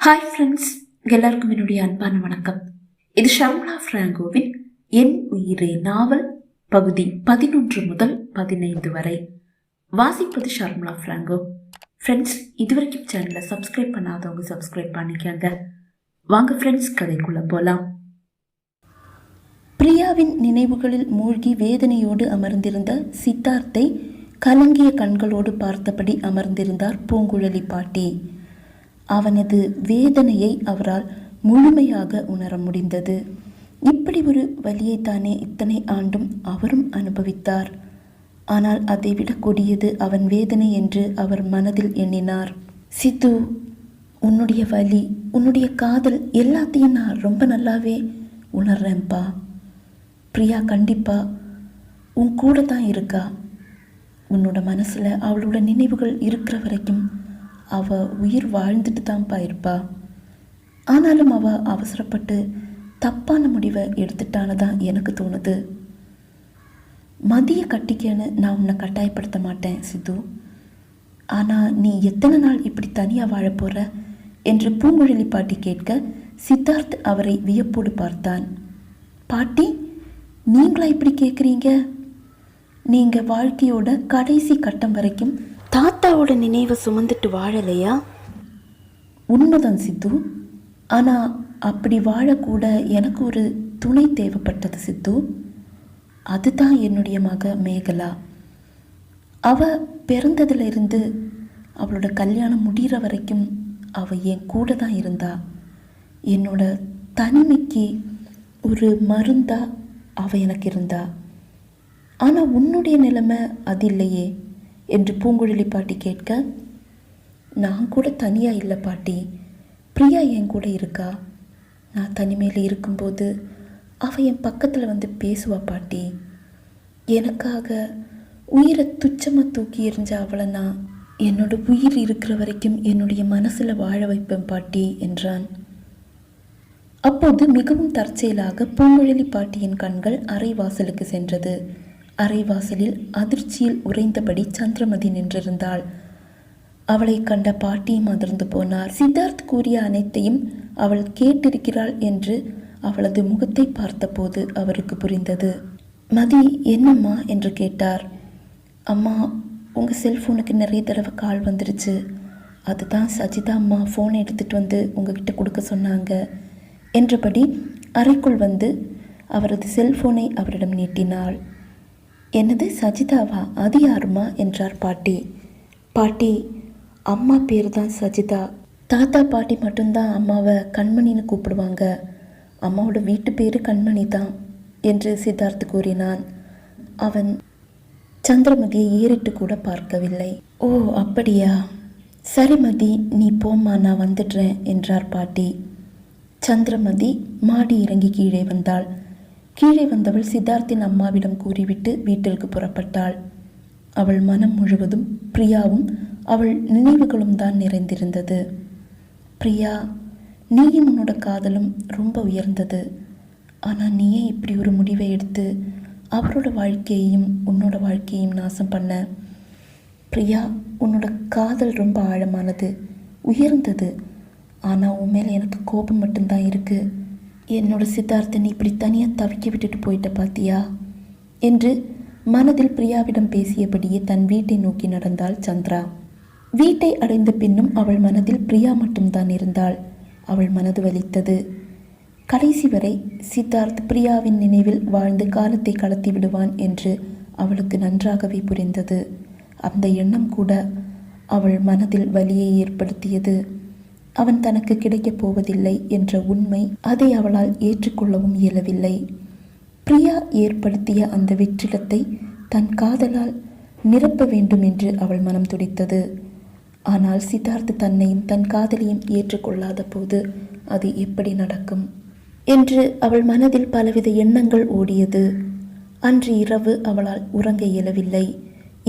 Hi friends, எல்லாருக்கும் என்னுடைய அன்பான வணக்கம். இது ஷர்மிளா ஃப்ராங்கோவின் என் உயிரே நாவல் பகுதி 11 முதல் 15 வரை. வாசிப்பது ஷர்மிளா ஃப்ராங்கோ. ஃப்ரெண்ட்ஸ், இதுவரைக்கும் சேனலை சப்ஸ்கிரைப் பண்ணாதவங்க சப்ஸ்கிரைப் பண்ணிக்கங்க. வாங்க ஃப்ரெண்ட்ஸ், கதைக்குள்ள போலாம். பிரியாவின் நினைவுகளில் மூழ்கி வேதனையோடு அமர்ந்திருந்த சித்தார்த்தை கலங்கிய கண்களோடு பார்த்தபடி அமர்ந்திருந்தார் பூங்குழலி பாட்டி. அவனது வேதனையை அவரால் முழுமையாக உணர முடிந்தது. இப்படி ஒரு வலியைத்தானே இத்தனை ஆண்டும் அவரும் அனுபவித்தார். ஆனால் அதைவிட கொடியது அவன் வேதனை என்று அவர் மனதில் எண்ணினார். சித்து, உன்னுடைய வலி, உன்னுடைய காதல் எல்லாத்தையும் நான் ரொம்ப நல்லாவே உணர்றேன்ப்பா. பிரியா கண்டிப்பா உன் கூட தான் இருக்கா. உன்னோட மனசில் அவளோட நினைவுகள் இருக்கிற வரைக்கும் அவள் உயிர் வாழ்ந்துட்டு தான்ப்பா இருப்பா. ஆனாலும் அவள் அவசரப்பட்டு தப்பான முடிவை எடுத்துட்டான்னு தான் எனக்கு தோணுது. மதிய கட்டிக்கன்னு நான் உன்னை கட்டாயப்படுத்த மாட்டேன் சித்து. ஆனால் நீ எத்தனை நாள் இப்படி தனியாக வாழப்போகிற என்று பூங்குழலி பாட்டி கேட்க சித்தார்த் அவரை வியப்போடு பார்த்தான். பாட்டி, நீங்களா இப்படி கேட்குறீங்க? நீங்கள் வாழ்க்கையோட கடைசி கட்டம் வரைக்கும் தாத்தாவோட நினைவை சுமந்துட்டு வாழலையா? உண்மைதான் சித்து. ஆனால் அப்படி வாழக்கூட எனக்கு ஒரு துணை தேவைப்பட்டது சித்து. அதுதான் என்னுடைய மக மேகலா. அவள் பிறந்ததுலேருந்து அவளோட கல்யாணம் முடிகிற வரைக்கும் அவள் என் கூட தான் இருந்தா. என்னோட தனிமைக்கு ஒரு மருந்தா அவள் எனக்கு இருந்தா. ஆனால் உன்னுடைய நிலைமை அது இல்லையே என்று பூங்குழலி பாட்டி கேட்க, நான் கூட தனியாக இல்லை பாட்டி, பிரியா என் கூட இருக்கா. நான் தனிமையில் இருக்கும்போது அவள் என் பக்கத்தில் வந்து பேசுவா பாட்டி. எனக்காக உயிரை துச்சமாக தூக்கி எறிஞ்ச அவளை நான் என்னோட உயிர் இருக்கிற வரைக்கும் என்னுடைய மனசில் வாழ வைப்பேன் பாட்டி என்றான். அப்போது மிகவும் தற்செயலாக பூங்குழலி பாட்டியின் கண்கள் அறை வாசலுக்கு சென்றது. அரைவாசலில் அதிர்ச்சியில் உறைந்தபடி சந்திரமதி நின்றிருந்தாள். அவளை கண்ட பாட்டியும் அதிர்ந்து போனார். சித்தார்த் கூறிய அனைத்தையும் அவள் கேட்டிருக்கிறாள் என்று அவளது முகத்தை பார்த்தபோது அவருக்கு புரிந்தது. மதி, என்னம்மா என்று கேட்டார். அம்மா, உங்கள் செல்ஃபோனுக்கு நிறைய தடவை கால் வந்துருச்சு. அதுதான் சஜிதா அம்மா ஃபோனை எடுத்துகிட்டு வந்து உங்ககிட்ட கொடுக்க சொன்னாங்க என்றபடி அறைக்குள் வந்து அவரது செல்ஃபோனை அவரிடம் நீட்டினாள். என்னது, சஜிதாவா? அது யாருமா என்றார் பாட்டி. பாட்டி, அம்மா பேர் தான் சஜிதா. தாத்தா பாட்டி மட்டும்தான் அம்மாவை கண்மணின்னு கூப்பிடுவாங்க. அம்மாவோட வீட்டு பேர் கண்மணி தான் என்று சித்தார்த் கூறினான். அவன் சந்திரமதியை ஏறிட்டு கூட பார்க்கவில்லை. ஓ அப்படியா, சரி மதி, நீ போம்மா, நான் வந்துடுறேன் என்றார் பாட்டி. சந்திரமதி மாடி இறங்கி கீழே வந்தாள். கீழே வந்தவள் சித்தார்த்தின் அம்மாவிடம் கூறிவிட்டு வீட்டிற்கு புறப்பட்டாள். அவள் மனம் முழுவதும் பிரியாவும் அவள் நினைவுகளும் தான் நிறைந்திருந்தது. பிரியா, நீயும் உன்னோட காதலும் ரொம்ப உயர்ந்தது. ஆனால் நீயே இப்படி ஒரு முடிவை எடுத்து அவரோட வாழ்க்கையையும் உன்னோட வாழ்க்கையையும் நாசம் பண்ண. பிரியா, உன்னோட காதல் ரொம்ப ஆழமானது, உயர்ந்தது. ஆனால் உன் மேலே எனக்கு கோபம் மட்டும்தான் இருக்குது. என்னோட சித்தார்த்தன் இப்படி தனியாக தவிக்க விட்டுட்டு போயிட்ட பாத்தியா என்று மனதில் பிரியாவிடம் பேசியபடியே தன் வீட்டை நோக்கி நடந்தாள் சந்திரா. வீட்டை அடைந்த பின்னும் அவள் மனதில் பிரியா மட்டும்தான் இருந்தாள். அவள் மனது வலித்தது. கடைசி வரை சித்தார்த் பிரியாவின் நினைவில் வாழ்ந்து காலத்தை கடத்தி விடுவான் என்று அவளுக்கு நன்றாகவே புரிந்தது. அந்த எண்ணம் கூட அவள் மனதில் வலியை ஏற்படுத்தியது. அவன் தனக்கு கிடைக்கப் போவதில்லை என்ற உண்மை, அதை அவளால் ஏற்றுக்கொள்ளவும் இயலவில்லை. பிரியா ஏற்படுத்திய அந்த வெற்றிடத்தை தன் காதலால் நிரப்ப வேண்டும் என்று அவள் மனம் துடித்தது. ஆனால் சித்தார்த் தன்னையும் தன் காதலையும் ஏற்றுக்கொள்ளாத போது அது எப்படி நடக்கும் என்று அவள் மனதில் பலவித எண்ணங்கள் ஓடியது. அன்று இரவு அவளால் உறங்க இயலவில்லை.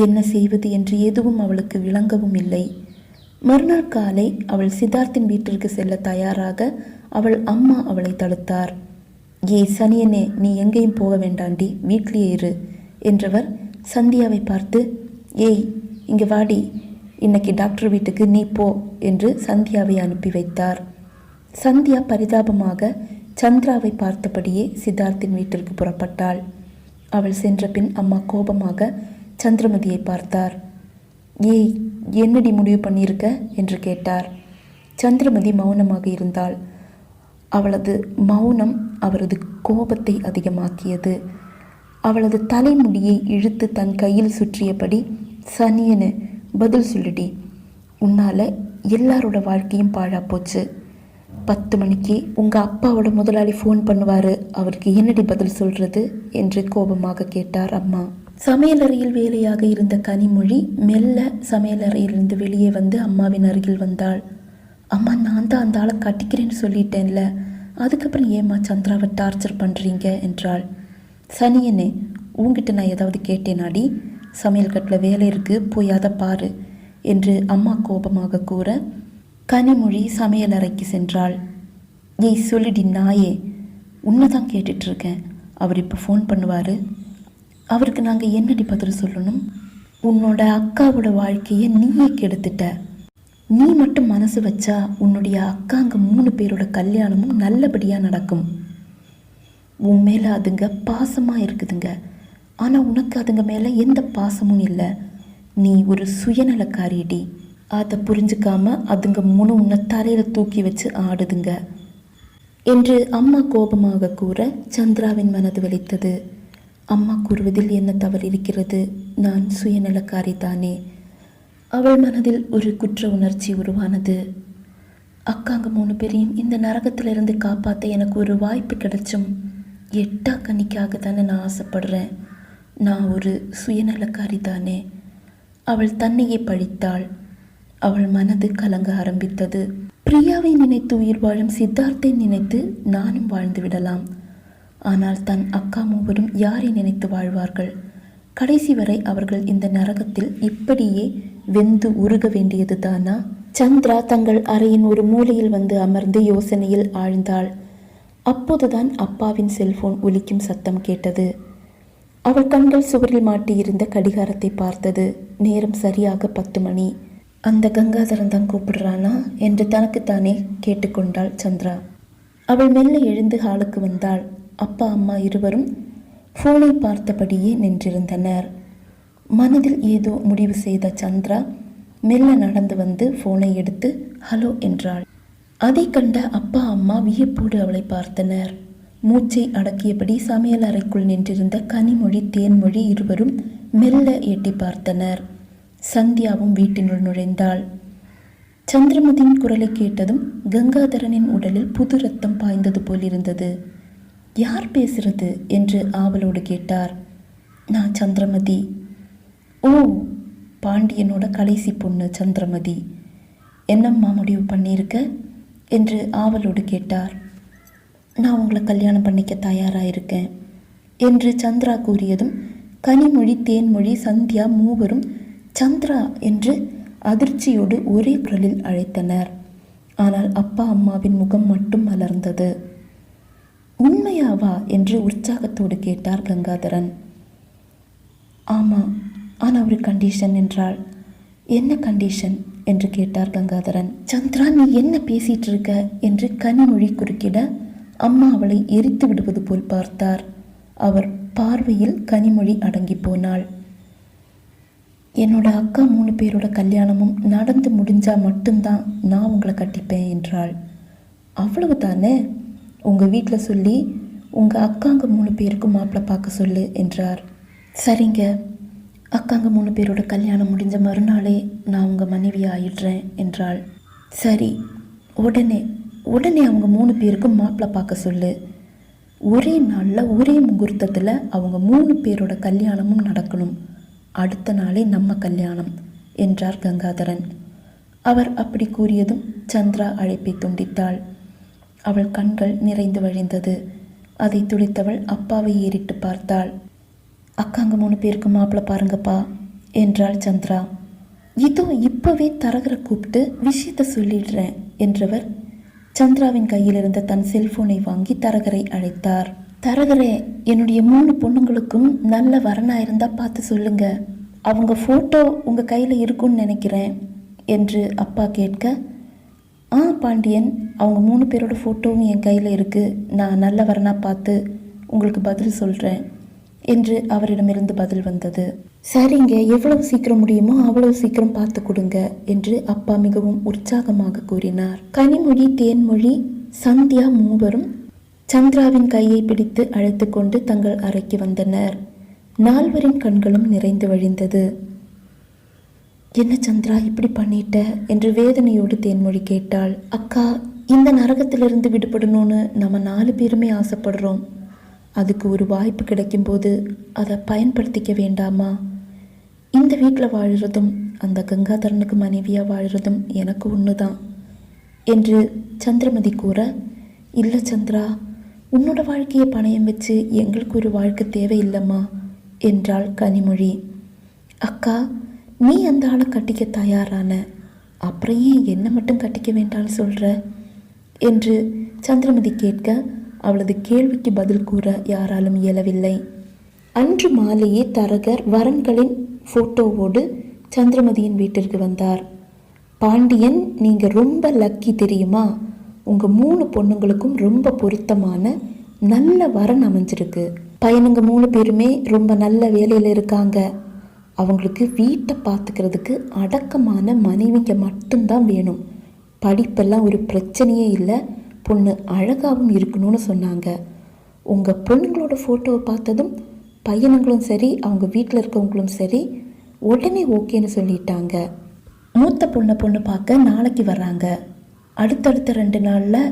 என்ன செய்வது என்று எதுவும் அவளுக்கு விளங்கவும் இல்லை. மறுநாள் காலை அவள் சித்தார்த்தின் வீட்டிற்கு செல்ல தயாராக அவள் அம்மா அவளை தடுத்தார். ஏய் சனியனே, நீ எங்கேயும் போக வேண்டாண்டி, வீட்லேயே இரு என்றவர் சந்தியாவை பார்த்து, ஏய் இங்கே வாடி, இன்னைக்கு டாக்டர் வீட்டுக்கு நீ போ என்று சந்தியாவை அனுப்பி வைத்தார். சந்தியா பரிதாபமாக சந்திராவை பார்த்தபடியே சித்தார்த்தின் வீட்டிற்கு புறப்பட்டாள். அவள் சென்ற பின் அம்மா கோபமாக சந்திரமதியை பார்த்தார். ஏய், என்னடி முடிவு பண்ணியிருக்க என்று கேட்டார். சந்திரமதி மௌனமாக இருந்தாள். அவளது மௌனம் அவரது கோபத்தை அதிகமாக்கியது. அவளது தலைமுடியை இழுத்து தன் கையில் சுற்றியபடி, சனியனு பதில் சொல்லுடி, உன்னால் எல்லாரோட வாழ்க்கையும் பாழா போச்சு. 10 மணிக்கு உங்கள் அப்பாவோட முதலாளி ஃபோன் பண்ணுவார், அவருக்கு என்னடி பதில் சொல்கிறது என்று கோபமாக கேட்டார் அம்மா. சமையலறையில் வேலையாக இருந்த கனிமொழி மெல்ல சமையலறையிலிருந்து வெளியே வந்து அம்மாவின் அருகில் வந்தாள். அம்மா, நான் தான் அந்த ஆளை கட்டிக்கிறேன்னு சொல்லிட்டேன்ல, அதுக்கப்புறம் ஏம்மா சந்திராவை டார்ச்சர் பண்ணுறீங்க என்றாள். சனியனே, உங்ககிட்ட நான் ஏதாவது கேட்டேனாடி? சமையல் கட்டில் வேலை இருக்குது, போய் அதை பாரு என்று அம்மா கோபமாக கூற கனிமொழி சமையலறைக்கு சென்றாள். ஏய் சொல்லிடி நாயே, உன்னை தான் கேட்டுட்ருக்கேன். அவர் இப்போ ஃபோன் பண்ணுவார், அவருக்கு நாங்கள் என்னடி பதில் சொல்லணும்? உன்னோட அக்காவோட வாழ்க்கையை நீயே கெடுத்துட்ட. நீ மட்டும் மனசு வச்சா உன்னுடைய அக்காங்க 3 பேரோட கல்யாணமும் நல்லபடியாக நடக்கும். உன் மேலே அதுங்க பாசமாக இருக்குதுங்க, ஆனால் உனக்கு அதுங்க மேலே எந்த பாசமும் இல்லை. நீ ஒரு சுயநலக்காரிடி. அதை புரிஞ்சுக்காம அதுங்க 3 உன்னை தலையில் தூக்கி வச்சு ஆடுதுங்க என்று அம்மா கோபமாக கூற சந்திராவின் மனது வலித்தது. அம்மா கூறுவதில் என்ன தவறு இருக்கிறது? நான் சுயநலக்காரி தானே. அவள் மனதில் ஒரு குற்ற உணர்ச்சி உருவானது. அக்காங்க 3 பேரையும் இந்த நரகத்திலிருந்து காப்பாற்ற எனக்கு ஒரு வாய்ப்பு கிடைச்சும் எட்டா கனிக்காக தானே நான் ஆசைப்படுறேன். நான் ஒரு சுயநலக்காரி தானே. அவள் தன்னையே பழித்தாள். அவள் மனது கலங்க ஆரம்பித்தது. பிரியாவை நினைத்து உயிர் வாழும் சித்தார்த்தை நினைத்து நானும் வாழ்ந்து விடலாம். ஆனால் தன் அக்கா 3 யாரை நினைத்து வாழ்வார்கள்? கடைசி வரை அவர்கள் இந்த நரகத்தில் இப்படியே வெந்து உருக வேண்டியது தானா? சந்திரா தங்கள் அறையின் ஒரு மூலையில் வந்து அமர்ந்து யோசனையில் ஆழ்ந்தாள். அப்போதுதான் அப்பாவின் செல்போன் ஒலிக்கும் சத்தம் கேட்டது. அவள் கண்கள் சுவரில் மாட்டியிருந்த கடிகாரத்தை பார்த்தது. நேரம் சரியாக 10 மணி. அந்த கங்காதரன் தான் கூப்பிடுறானா என்று தனக்குத்தானே கேட்டுக்கொண்டாள் சந்திரா. அவள் மெல்ல எழுந்து ஹாலுக்கு வந்தாள். அப்பா அம்மா இருவரும் ஃபோனை பார்த்தபடியே நின்றிருந்தனர். மனதில் ஏதோ முடிவு செய்த சந்திரா மெல்ல நடந்து வந்து ஃபோனை எடுத்து ஹலோ என்றாள். அதை கண்ட அப்பா அம்மா வியப்போடு அவளை பார்த்தனர். மூச்சை அடக்கியபடி சமையல் அறைக்குள் நின்றிருந்த கனிமொழி தேன்மொழி இருவரும் மெல்ல எட்டி பார்த்தனர். சந்தியாவும் வீட்டினுள் நுழைந்தாள். சந்திரமதியின் குரலை கேட்டதும் கங்காதரனின் உடலில் புது ரத்தம் பாய்ந்தது போலிருந்தது. யார் பேசுறது என்று ஆவலோடு கேட்டார். நான் சந்திரமதி. ஓ, பாண்டியனோட கடைசி பொண்ணு சந்திரமதி. என்னம்மா முடிவு பண்ணியிருக்க என்று ஆவலோடு கேட்டார். நான் உங்களை கல்யாணம் பண்ணிக்க தயாராயிருக்கேன் என்று சந்திரா கூறியதும் கனிமொழி தேன்மொழி சந்தியா 3 சந்திரா என்று அதிர்ச்சியோடு ஒரே குரலில் அழைத்தனர். ஆனால் அப்பா அம்மாவின் முகம் மட்டும் மலர்ந்தது. உண்மையாவா என்று உற்சாகத்தோடு கேட்டார் கங்காதரன். ஆமாம், ஆனால் ஒரு கண்டிஷன் என்றாள். என்ன கண்டிஷன் என்று கேட்டார் கங்காதரன். சந்திரா, நீ என்ன பேசிட்டு இருக்க என்று கனிமொழி குறுக்கிட அம்மா அவளை எரித்து விடுவது போல் பார்த்தார். அவர் பார்வையில் கனிமொழி அடங்கி போனாள். என்னோட அக்கா 3 பேரோட கல்யாணமும் நடந்து முடிஞ்சா மட்டும்தான் நான் உங்களை கட்டிப்பேன் என்றாள். அவ்வளவு தானே? உங்கள் வீட்டில் சொல்லி உங்கள் அக்காங்க 3 பேருக்கும் மாப்பிள்ளை பார்க்க சொல்லு என்றார். சரிங்க, அக்காங்க 3 பேரோட கல்யாணம் முடிஞ்ச மறுநாளே நான் உங்கள் மனைவி ஆயிடுறேன் என்றாள். சரி, உடனே அவங்க 3 பேருக்கும் மாப்பிள்ளை பார்க்க சொல்லு. ஒரே நாளில் ஒரே முகூர்த்தத்தில் அவங்க 3 பேரோட கல்யாணமும் நடக்கணும். அடுத்த நாளே நம்ம கல்யாணம் என்றார் கங்காதரன். அவர் அப்படி கூறியதும் சந்திரா அழைப்பை துண்டித்தாள். அவள் கண்கள் நிறைந்து வழிந்தது. அதை துளித்தவள் அப்பாவை ஏறிட்டு பார்த்தாள். அக்காங்க 3 பேருக்கு மாப்பிள்ளை பாருங்கப்பா என்றாள் சந்திரா. இதோ இப்போவே தரகரை கூப்பிட்டு விஷயத்தை சொல்லிடுறேன் என்றவர் சந்திராவின் கையில் இருந்த தன் செல்போனை வாங்கி தரகரை அழைத்தார். தரகரே, என்னுடைய 3 பொண்ணுங்களுக்கும் நல்ல வரனாக இருந்தால் பார்த்து சொல்லுங்க. அவங்க ஃபோட்டோ உங்கள் கையில் இருக்குன்னு நினைக்கிறேன் என்று அப்பா கேட்க, பாண்டியன், அவங்க 3 பேரோட ஃபோட்டோவும் என் கையில் இருக்குது. நான் நல்ல வரனா பார்த்து உங்களுக்கு பதில் சொல்கிறேன் என்று அவரிடமிருந்து பதில் வந்தது. சரிங்க, எவ்வளவு சீக்கிரம் முடியுமோ அவ்வளவு சீக்கிரம் பார்த்து கொடுங்க என்று அப்பா மிகவும் உற்சாகமாக கூறினார். கனிமொழி, தேன்மொழி, சந்தியா மூவரும் சந்திராவின் கையை பிடித்து அழைத்து கொண்டு தங்கள் அறைக்கு வந்தனர். நால்வரின் கண்களும் நிறைந்து வழிந்தது. என்ன சந்திரா, இப்படி பண்ணிட்ட என்று வேதனையோடு தேன்மொழி கேட்டாள். அக்கா, இந்த நரகத்திலிருந்து விடுபடணும்னு நம்ம 4 பேருமே ஆசைப்படுறோம். அதுக்கு ஒரு வாய்ப்பு கிடைக்கும்போது அதை பயன்படுத்திக்க வேண்டாமா? இந்த வீட்டில் வாழுறதும் அந்த கங்காதரனுக்கு மனைவியாக வாழுறதும் எனக்கு ஒன்று தான் என்று சந்திரமதி கூற, இல்லை சந்திரா, உன்னோட வாழ்க்கையை பணயம் வச்சு எங்களுக்கு ஒரு வாழ்க்கை தேவையில்லைம்மா என்றாள் கனிமொழி. அக்கா, நீ அந்த ஆளை கட்டிக்க தயாரான, அப்புறம் ஏன் என்னை மட்டும் கட்டிக்க வேண்டாம்னு சொல்கிற என்று சந்திரமதி கேட்க, அவளது கேள்விக்கு பதில் கூற யாராலும் இயலவில்லை. அன்று மாலையே தரகர் வரன்களின் ஃபோட்டோவோடு சந்திரமதியின் வீட்டிற்கு வந்தார். பாண்டியன், நீங்கள் ரொம்ப லக்கி தெரியுமா? உங்கள் 3 பொண்ணுங்களுக்கும் ரொம்ப பொருத்தமான நல்ல வரன் அமைஞ்சிருக்கு. பையனுங்க 3 பேருமே ரொம்ப நல்ல வேலையில் இருக்காங்க. அவங்களுக்கு வீட்டை பார்த்துக்கிறதுக்கு அடக்கமான மனைவிங்க மட்டும்தான் வேணும். படிப்பெல்லாம் ஒரு பிரச்சனையே இல்லை. பொண்ணு அழகாகவும் இருக்கணும்னு சொன்னாங்க. உங்கள் பொண்ணுங்களோட ஃபோட்டோவை பார்த்ததும் பையனுங்களும் சரி, அவங்க வீட்டில் இருக்கவங்களும் சரி, உடனே ஓகேன்னு சொல்லிட்டாங்க. மூத்த பொண்ணு பார்க்க நாளைக்கு வர்றாங்க. அடுத்தடுத்த 2 நாளில்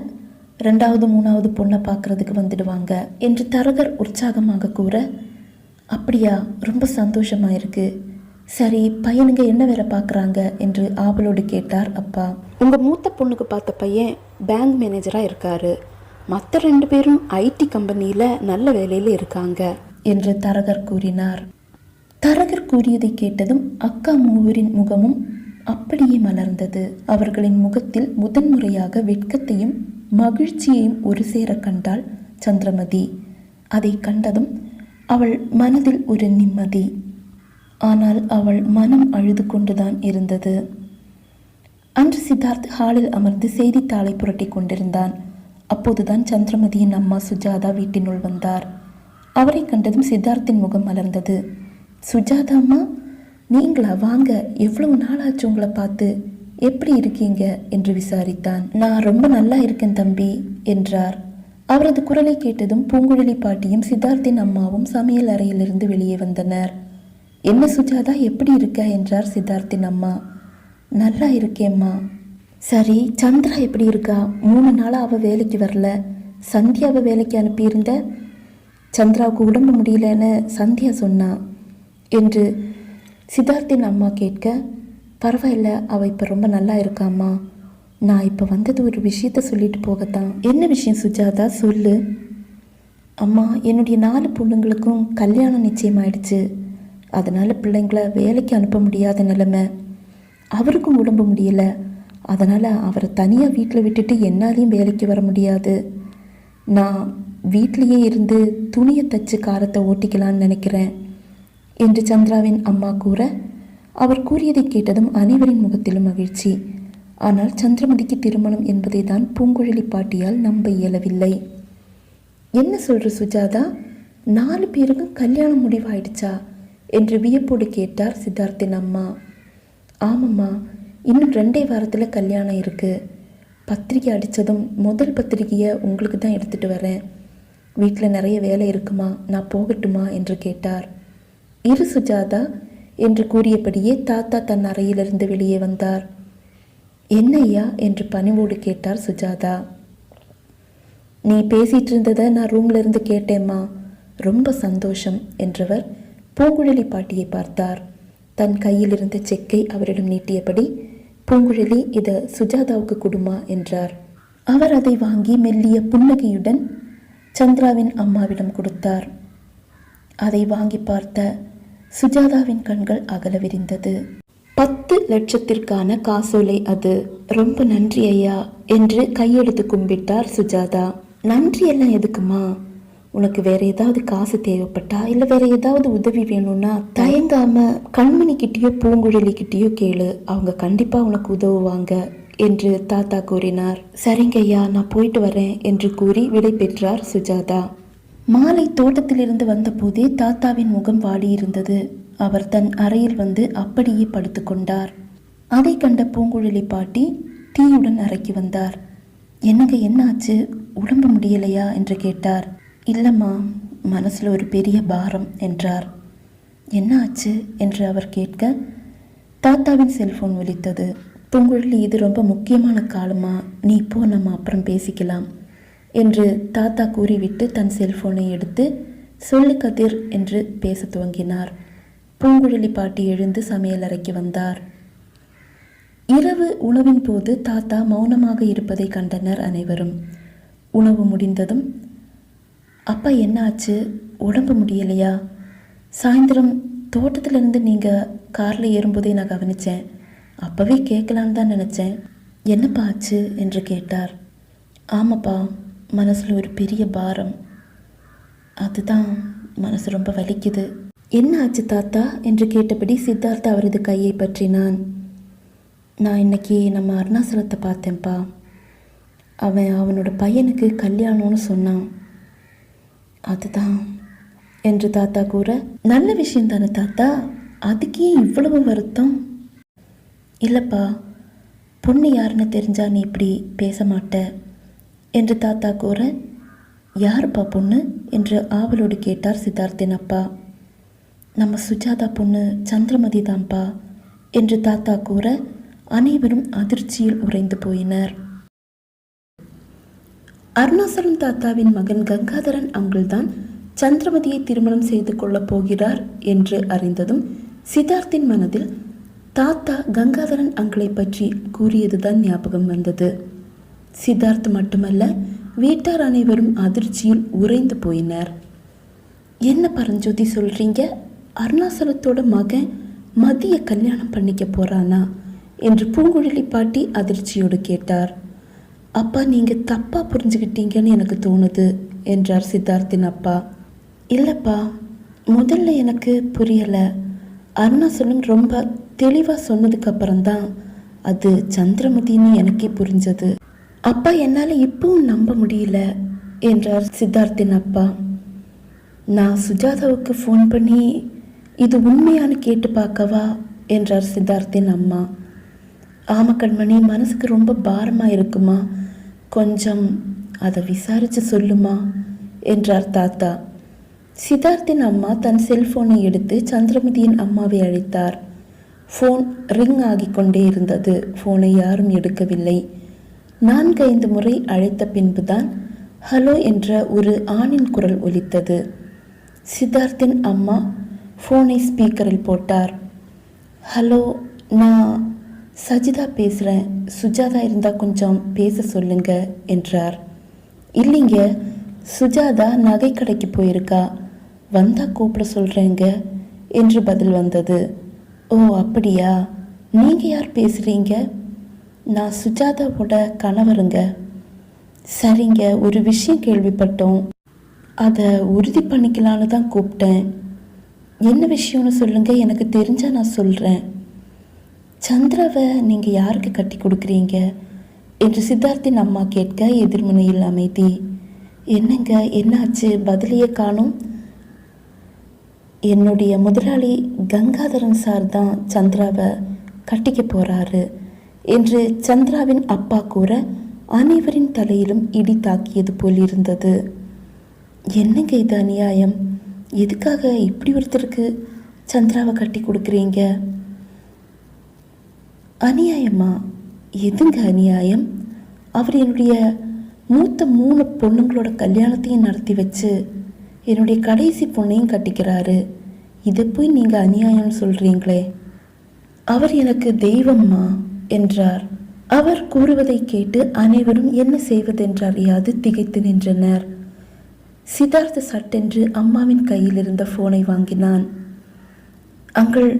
2வது 3வது பொண்ணை பார்க்குறதுக்கு வந்துடுவாங்க என்று தரகர் உற்சாகமாக கூற, அப்படியா, ரொம்ப சந்தோஷமாக இருக்குது. சரி, பையனுங்க என்ன வேலை பார்க்குறாங்க என்று ஆவலோடு கேட்டார் அப்பா. உங்கள் மூத்த பொண்ணுக்கு பார்த்த பையன் பேங்க் மேனேஜராக இருக்காரு. மற்ற 2 பேரும் ஐடி கம்பெனியில் நல்ல வேலையில் இருக்காங்க என்று தரகர் கூறினார். தரகர் கூறியதை கேட்டதும் அக்கா மூவரின் முகமும் அப்படியே மலர்ந்தது. அவர்களின் முகத்தில் முதன்முறையாக வெட்கத்தையும் மகிழ்ச்சியையும் ஒரு சேர கண்டாள் சந்திரமதி. அதை கண்டதும் அவள் மனதில் ஒரு நிம்மதி. ஆனால் அவள் மனம் அழுது கொண்டுதான் இருந்தது. அன்று சித்தார்த் ஹாலில் அமர்ந்து செய்தித்தாளை புரட்டி கொண்டிருந்தான். அப்போதுதான் சந்திரமதியின் அம்மா சுஜாதா வீட்டினுள் வந்தார். அவரை கண்டதும் சித்தார்த்தின் முகம் மலர்ந்தது. சுஜாதா அம்மா, நீங்களா? வாங்க, எவ்வளவு நாள் ஆச்சு உங்களை பார்த்து. எப்படி இருக்கீங்க என்று விசாரித்தான். நான் ரொம்ப நல்லா இருக்கேன் தம்பி என்றார். அவரது குரலை கேட்டதும் பூங்குழலி பாட்டியும் சித்தார்த்தின் அம்மாவும் சமையல் அறையிலிருந்து வெளியே வந்தனர். என்ன சுஜாதா, எப்படி இருக்க என்றார் சித்தார்த்தின் அம்மா. நல்லா இருக்கேம்மா. சரி, சந்திரா எப்படி இருக்கா? 3 நாளாக அவள் வேலைக்கு வரல. சந்தியாவை வேலைக்கு அனுப்பியிருந்த. சந்திராவுக்கு உடம்பு முடியலன்னு சந்தியா சொன்னா என்று சித்தார்த்தின் அம்மா கேட்க, பரவாயில்ல, அவள் இப்போ ரொம்ப நல்லா இருக்காம்மா. நான் இப்போ வந்தது ஒரு விஷயத்த சொல்லிட்டு போகத்தான். என்ன விஷயம் சுஜாதா, சொல்லு. அம்மா, என்னுடைய 4 பொண்ணுங்களுக்கும் கல்யாணம் நிச்சயமாயிடுச்சு. அதனால் பிள்ளைங்களை வேலைக்கு அனுப்ப முடியாத நிலைமை. அவருக்கும் உடம்பு முடியலை. அதனால் அவரை தனியாக வீட்டில் விட்டுட்டு என்னாலையும் வேலைக்கு வர முடியாது. நான் வீட்டிலையே இருந்து துணியை தச்சு காரத்தை ஓட்டிக்கலான்னு நினைக்கிறேன் என்று சந்திராவின் அம்மா கூற, அவர் கூறியதை கேட்டதும் அனைவரின் முகத்திலும் மகிழ்ச்சி. ஆனால் சந்திரமதிக்கு திருமணம் என்பதை தான் பூங்குழலி பாட்டியால் நம்ப இயலவில்லை. என்ன சொல்ற சுஜாதா, 4 பேருக்கும் கல்யாணம் முடிவாயிடுச்சா என்று வியப்போடு கேட்டார் சித்தார்த்தின் அம்மா. ஆமாம்மா, இன்னும் 2 வாரத்தில் கல்யாணம் இருக்குது. பத்திரிக்கை அடித்ததும் முதல் பத்திரிக்கையை உங்களுக்கு தான் எடுத்துகிட்டு வரேன். வீட்டில் நிறைய வேலை இருக்குமா, நான் போகட்டுமா என்று கேட்டார். இரு சுஜாதா என்று கூறியபடியே தாத்தா தன் அறையிலிருந்து வெளியே வந்தார். என்னையா என்று பணிவோடு கேட்டார் சுஜாதா. நீ பேசிகிட்டு இருந்ததை நான் ரூம்ல இருந்து கேட்டேம்மா, ரொம்ப சந்தோஷம் என்றவர் பூங்குழலி பாட்டியை பார்த்தார். தன் கையில் இருந்த செக்கை அவரிடம் நீட்டியபடி, பூங்குழலி, இதை சுஜாதாவுக்கு கொடுமா என்றார். அவர் அதை வாங்கி மெல்லிய புன்னகையுடன் சந்திராவின் அம்மாவிடம் கொடுத்தார். அதை வாங்கி பார்த்த சுஜாதாவின் கண்கள் அகல விரிந்தது. 10 லட்சத்திற்கான காசோலை அது. ரொம்ப நன்றி ஐயா என்று கையெடுத்து கும்பிட்டார் சுஜாதா. நன்றி எல்லாம் எதுக்குமா? உனக்கு வேற ஏதாவது காசு தேவைப்பட்டா இல்லை வேற ஏதாவது உதவி வேணும்னா தயங்காம கண்மணி கிட்டேயோ பூங்குழலி கிட்டேயோ கேளு. அவங்க கண்டிப்பா உனக்கு உதவுவாங்க என்று தாத்தா கூறினார். சரிங்க ஐயா, நான் போயிட்டு வரேன் என்று கூறி விடை பெற்றார் சுஜாதா. மாலை தோட்டத்திலிருந்து வந்தபோதே தாத்தாவின் முகம் வாடியிருந்தது. அவர் தன் அறையில் வந்து அப்படியே படுத்துக்கொண்டார். அதை கண்ட பூங்குழலி பாட்டி தீயுடன் அறைக்கு வந்தார். என்னங்க, என்ன ஆச்சு? உடம்பு முடியலையா என்று கேட்டார். இல்லம்மா, மனசுல ஒரு பெரிய பாரம் என்றார். என்ன ஆச்சு என்று அவர் கேட்க தாத்தாவின் செல்போன் ஒலித்தது. பூங்குழலி, இது ரொம்ப முக்கியமான காலமா, நீ இப்போ நம்ம அப்புறம் பேசிக்கலாம் என்று தாத்தா கூறிவிட்டு தன் செல்போனை எடுத்து சொல்லு கதிர் என்று பேச துவங்கினார். பூங்குழலி பாட்டி எழுந்து சமையலறைக்கு வந்தார். இரவு உணவின் போது தாத்தா மௌனமாக இருப்பதை கண்டனர் அனைவரும். உணவு முடிந்ததும், அப்பா என்ன ஆச்சு? உடம்பு முடியலையா? சாயந்தரம் தோட்டத்திலிருந்து நீங்கள் காரில் ஏறும்போதே நான் கவனித்தேன். அப்போவே கேட்கலான்னு தான் நினச்சேன். என்னப்பா ஆச்சு என்று கேட்டார். ஆமாப்பா, மனசில் ஒரு பெரிய பாரம். அதுதான் மனசு ரொம்ப வலிக்குது. என்ன ஆச்சு தாத்தா என்று கேட்டபடி சித்தார்த்தா அவரது கையை பற்றினான். நான் இன்னைக்கு நம்ம அருணாசலத்தை பார்த்தேன்ப்பா. அவனோட பையனுக்கு கல்யாணம்னு சொன்னான். அதுதான் என்று தாத்தா கூற, நல்ல விஷயம் தானே தாத்தா, அதுக்கே இவ்வளவு வருத்தம்? இல்லைப்பா, பொண்ணு யாருன்னு தெரிஞ்சா நீ இப்படி பேச மாட்ட என்று தாத்தா கூற, யாருப்பா பொண்ணு என்று ஆவலோடு கேட்டார் சித்தார்த்தின் அப்பா. நம்ம சுஜாதா பொண்ணு சந்திரமதி தான்ப்பா என்று தாத்தா கூற அனைவரும் அதிர்ச்சியில் உறைந்து போயினர். அருணாசலம் தாத்தாவின் மகன் கங்காதரன் அங்கிள் தான் சந்திரமதியை திருமணம் செய்து கொள்ளப் போகிறார் என்று அறிந்ததும் சித்தார்த்தின் மனதில் தாத்தா கங்காதரன் அங்கிளை பற்றி கூறியதுதான் ஞாபகம் வந்தது. சித்தார்த் மட்டுமல்ல, வீட்டார் அனைவரும் அதிர்ச்சியில் உறைந்து போயினர். என்ன பரஞ்சோதி சொல்றீங்க? அருணாசலத்தோட மகன் மதிய கல்யாணம் பண்ணிக்க போறானா என்று பூங்குழலி பாட்டி அதிர்ச்சியோடு கேட்டார். அப்பா, நீங்க தப்பா புரிஞ்சுக்கிட்டீங்கன்னு எனக்கு தோணுது என்றார் சித்தார்த்தின் அப்பா. இல்லப்பா, முதல்ல எனக்கு புரியல. அருணாசலம் ரொம்ப தெளிவாக சொன்னதுக்கு அப்புறம்தான் அது சந்திரமதின்னு எனக்கே புரிஞ்சது. அப்பா, என்னால் இப்பவும் நம்ப முடியல என்றார் சித்தார்த்தின் அப்பா. நான் சுஜாதாவுக்கு ஃபோன் பண்ணி இது உண்மையானு கேட்டு பார்க்கவா என்றார் சித்தார்த்தின் அம்மா. ஆமா கண்மணி, மனசுக்கு ரொம்ப பாரமாக இருக்குமா, கொஞ்சம் அதை விசாரித்து சொல்லுமா என்றார் தாத்தா. சித்தார்த்தின் அம்மா தன் செல்போனை எடுத்து சந்திரமதியின் அம்மாவை அழைத்தார். ஃபோன் ரிங் ஆகிக்கொண்டே இருந்தது. ஃபோனை யாரும் எடுக்கவில்லை. 4-5 முறை அழைத்த பின்புதான் ஹலோ என்ற ஒரு ஆணின் குரல் ஒலித்தது. சித்தார்த்தின் அம்மா ஃபோனை ஸ்பீக்கரில் போட்டார். ஹலோ, நான் சஜிதா பேசுகிறேன். சுஜாதா இருந்தால் கொஞ்சம் பேச சொல்லுங்க என்றார். இல்லைங்க, சுஜாதா நகை கடைக்கு போயிருக்கா, வந்தா கூப்பிட சொல்கிறேங்க என்று பதில் வந்தது. ஓ அப்படியா, நீங்கள் யார் பேசுகிறீங்க? நான் சுஜாதாவோட கணவருங்க. சரிங்க, ஒரு விஷயம் கேள்விப்பட்டோம், அதை உறுதி பண்ணிக்கலான்னு தான் கூப்பிட்டேன். என்ன விஷயம்னு சொல்லுங்க, எனக்கு தெரிஞ்சா நான் சொல்கிறேன். சந்திராவை நீங்கள் யாருக்கு கட்டி கொடுக்குறீங்க என்று சித்தார்த்தின் அம்மா கேட்க எதிர்முனையில் அமைதி. என்னங்க, என்னாச்சு? பதிலையே காணும். என்னுடைய முதலாளி கங்காதரன் சார் தான் சந்திராவை கட்டிக்க போறாரு என்று சந்திராவின் அப்பா கூற அனைவரின் தலையிலும் இடி தாக்கியது போல் இருந்தது. என்னங்க இது அநியாயம்? எதுக்காக இப்படி ஒருத்தருக்கு சந்திராவை கட்டி கொடுக்குறீங்க? அநியாயமா? எதுங்க அநியாயம்? அவர் என்னுடைய மூத்த 3 பொண்ணுங்களோட கல்யாணத்தையும் நடத்தி வச்சு என்னுடைய கடைசி பொண்ணையும் கட்டிக்கிறாரு. இதை போய் நீங்கள் அநியாயம் சொல்கிறீங்களே. அவர் எனக்கு தெய்வம்மா என்றார். அவர் கூறுவதை கேட்டு அனைவரும் என்ன செய்வதென்றறியாது திகைத்து நின்றனர். சித்தார்த்த சட்டென்று அம்மாவின் கையில் இருந்த ஃபோனை வாங்கினான். அங்கள்,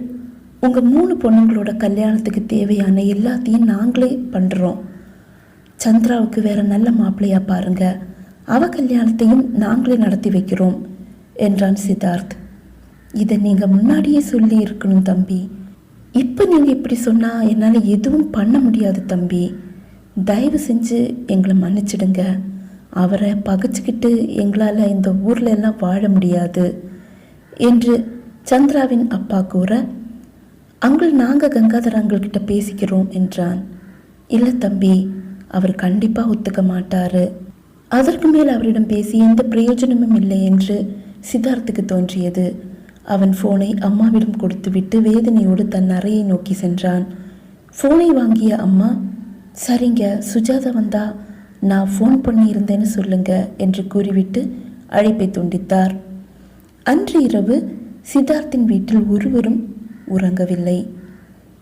உங்கள் 3 பொண்ணுங்களோட கல்யாணத்துக்கு தேவையான எல்லாத்தையும் நாங்களே பண்ணுறோம். சந்திராவுக்கு வேற நல்ல மாப்பிள்ளையா பாருங்க, அவ கல்யாணத்தையும் நாங்களே நடத்தி வைக்கிறோம் என்றான் சித்தார்த். இதை நீங்கள் முன்னாடியே சொல்லி இருக்கணும் தம்பி. இப்போ நீங்கள் இப்படி சொன்னால் என்னால் எதுவும் பண்ண முடியாது தம்பி தயவு செஞ்சு எங்களை மன்னிச்சிடுங்க. அவரை பகைச்சிக்கிட்டு எங்களால் இந்த ஊரில் எல்லாம் வாழ முடியாது என்று சந்திராவின் அப்பா கூற, அங்கிள் நாங்கள் கங்காதர் அங்கிள்கிட்ட பேசிக்கிறோம் என்றான். இல்லை தம்பி, அவர் கண்டிப்பாக ஒத்துக்க மாட்டார். அதற்கு மேல் அவரிடம் பேசி எந்த பிரயோஜனமும் இல்லை என்று சித்தார்த்துக்கு தோன்றியது. அவன் ஃபோனை அம்மாவிடம் கொடுத்துவிட்டு வேதனையோடு தன் அறையை நோக்கி சென்றான். ஃபோனை வாங்கிய அம்மா, சரிங்க, சுஜாதா வந்தா நான் ஃபோன் பண்ணியிருந்தேன்னு சொல்லுங்க என்று கூறிவிட்டு அழைப்பை துண்டித்தார். அன்று இரவு சித்தார்த்தின் வீட்டில் ஒருவரும் உறங்கவில்லை.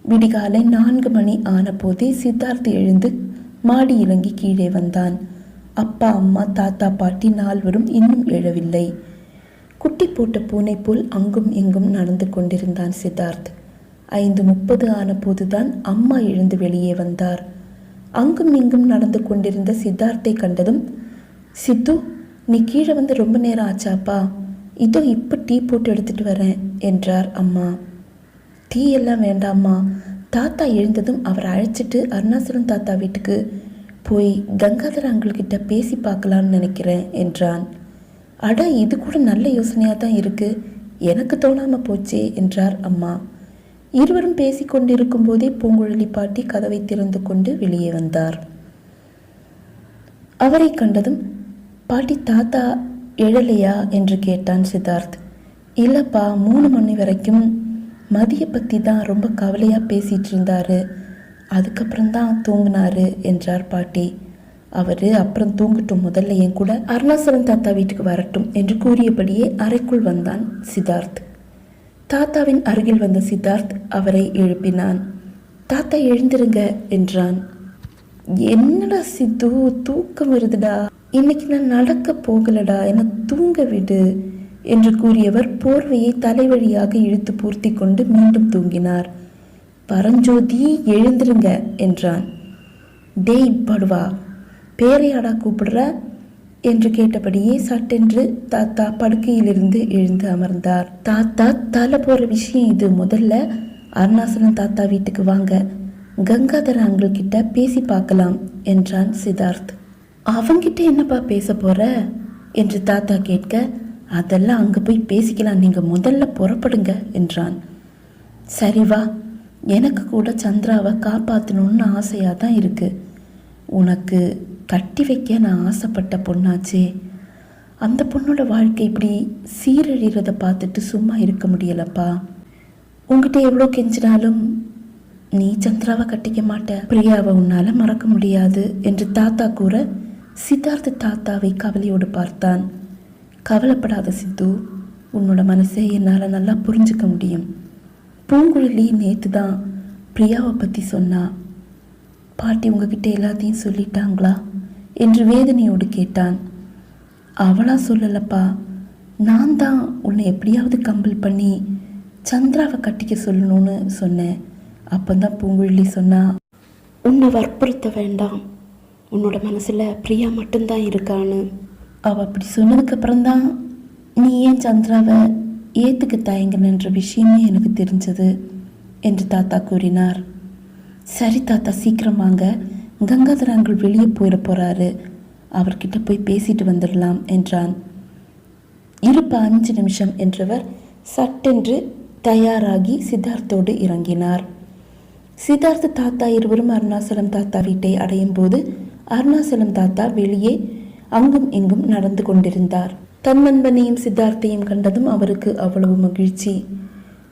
விடிகாலை 4 மணி ஆன போதே சித்தார்த் எழுந்து மாடி இறங்கி கீழே வந்தான். அப்பா, அம்மா, தாத்தா, பாட்டி 4வரும் இன்னும் எழவில்லை. குட்டி போட்ட பூனை போல் அங்கும் இங்கும் நடந்து கொண்டிருந்தான் சித்தார்த். 5:30 ஆன போதுதான் அம்மா எழுந்து வெளியே வந்தார். அங்கும் இங்கும் நடந்து கொண்டிருந்த சித்தார்த்தை கண்டதும், சித்து, நீ கீழே வந்து ரொம்ப நேரம் ஆச்சாப்பா, இதோ இப்போ டீ போட்டு எடுத்துட்டு வரேன் என்றார் அம்மா. டீ எல்லாம் வேண்டாம்மா, தாத்தா எழுந்ததும் அவரை அழைச்சிட்டு அருணாசலம் தாத்தா வீட்டுக்கு போய் கங்காதர அங்கிள்கிட்ட பேசி பார்க்கலான்னு நினைக்கிறேன் என்றான். அட, இது கூட நல்ல யோசனையாக தான் இருக்கு, எனக்கு தோணாமல் போச்சே என்றார் அம்மா. இருவரும் பேசிக்கொண்டிருக்கும் போதே பூங்குழலி பாட்டி கதவை திறந்து கொண்டு வெளியே வந்தார். அவரை கண்டதும், பாட்டி தாத்தா எழலையா என்று கேட்டான் சித்தார்த். இல்லைப்பா, 3 மணி வரைக்கும் மதிய பற்றி தான் ரொம்ப கவலையாக பேசிகிட்டு இருந்தார், அதுக்கப்புறம்தான் தூங்கினாரு என்றார் பாட்டி. அவர் அப்புறம் தூங்கட்டும், முதல்ல என் கூட அருணாசலம் தாத்தா வீட்டுக்கு வரட்டும் என்று கூறியபடியே அறைக்குள் வந்தான் சித்தார்த். தாத்தாவின் அருகில் வந்த சித்தார்த் அவரை எழுப்பினான். தாத்தா எழுந்திருங்க என்றான். என்னடா சித்து, தூக்கம் வருதுடா, இன்னைக்கு நான் நடக்க போகலடா, என்னை தூங்க விடு என்று கூறியவர் போர்வையை தலைவழியாக இழுத்து பூர்த்தி கொண்டு மீண்டும் தூங்கினார். பரஞ்சோதி, எழுந்திருங்க என்றான். டேய் படுவா, பேரையாடா கூப்பிடுற என்று கேட்டபடியே சட்டென்று தாத்தா படுக்கையிலிருந்து எழுந்து அமர்ந்தார். தாத்தா, தலை போற விஷயம் இது, முதல்ல அருணாசலம் தாத்தா வீட்டுக்கு வாங்க, கங்காதர அங்கிள் கிட்ட பேசி பார்க்கலாம் என்றான் சித்தார்த். அவங்கிட்ட என்னப்பா பேச போற என்று தாத்தா கேட்க, அதெல்லாம் அங்கே போய் பேசிக்கலாம், நீங்கள் முதல்ல புறப்படுங்க என்றான். சரி வா, எனக்கு கூட சந்திராவை காப்பாற்றணும்னு ஆசையாக தான் இருக்கு. உனக்கு கட்டி வைக்க நான் ஆசைப்பட்ட பொண்ணாச்சே, அந்த பொண்ணோட வாழ்க்கை இப்படி சீரழிகிறத பார்த்துட்டு சும்மா இருக்க முடியலப்பா. உங்ககிட்ட எவ்வளோ கெஞ்சினாலும் நீ சந்திராவை கட்டிக்க மாட்ட, பிரியாவை உன்னால் மறக்க முடியாது என்று தாத்தா கூற, சித்தார்த்த தாத்தாவை கவலையோடு பார்த்தான். கவலைப்படாத சித்து, உன்னோட மனசை என்னால் நல்லா புரிஞ்சுக்க முடியும். பூங்குழலி நேற்று தான் பிரியாவை பற்றி சொன்னா, பாட்டி உங்ககிட்ட எல்லாத்தையும் சொல்லிட்டாங்களா என்று வேதனையோடு கேட்டான். அவளா சொல்லலப்பா, நான் தான் உன்னை எப்படியாவது கம்பல் பண்ணி சந்திராவை கட்டிக்க சொல்லணும்னு சொன்னேன். அப்போதான் பூங்குழலி சொன்னா, உன்னை வற்புறுத்த வேண்டாம், உன்னோட மனசில் பிரியா மட்டும்தான் இருக்கான்னு. அவள் அப்படி சொன்னதுக்கப்புறம்தான் நீ ஏன் சந்திராவை ஏற்றுக்க தயங்கினன்ற விஷயமே எனக்கு தெரிஞ்சது என்று தாத்தா கூறினார். சரி தாத்தா, சீக்கிரம் வாங்க, கங்காதர அங்கிள் வெளியே போயிட போகிறாரு, அவர்கிட்ட போய் பேசிட்டு வந்துடலாம் என்றான். இருப்ப 5 நிமிஷம் என்றவர் சட்டென்று தயாராகி சித்தார்த்தோடு இறங்கினார். சித்தார்த்த தாத்தா இருவரும் அருணாசலம் தாத்தா வீட்டை அடையும் போது அருணாசலம் தாத்தா வெளியே அங்கும் இங்கும் நடந்து கொண்டிருந்தார். தன் நண்பனையும் சித்தார்த்தையும் கண்டதும் அவருக்கு அவ்வளவு மகிழ்ச்சி.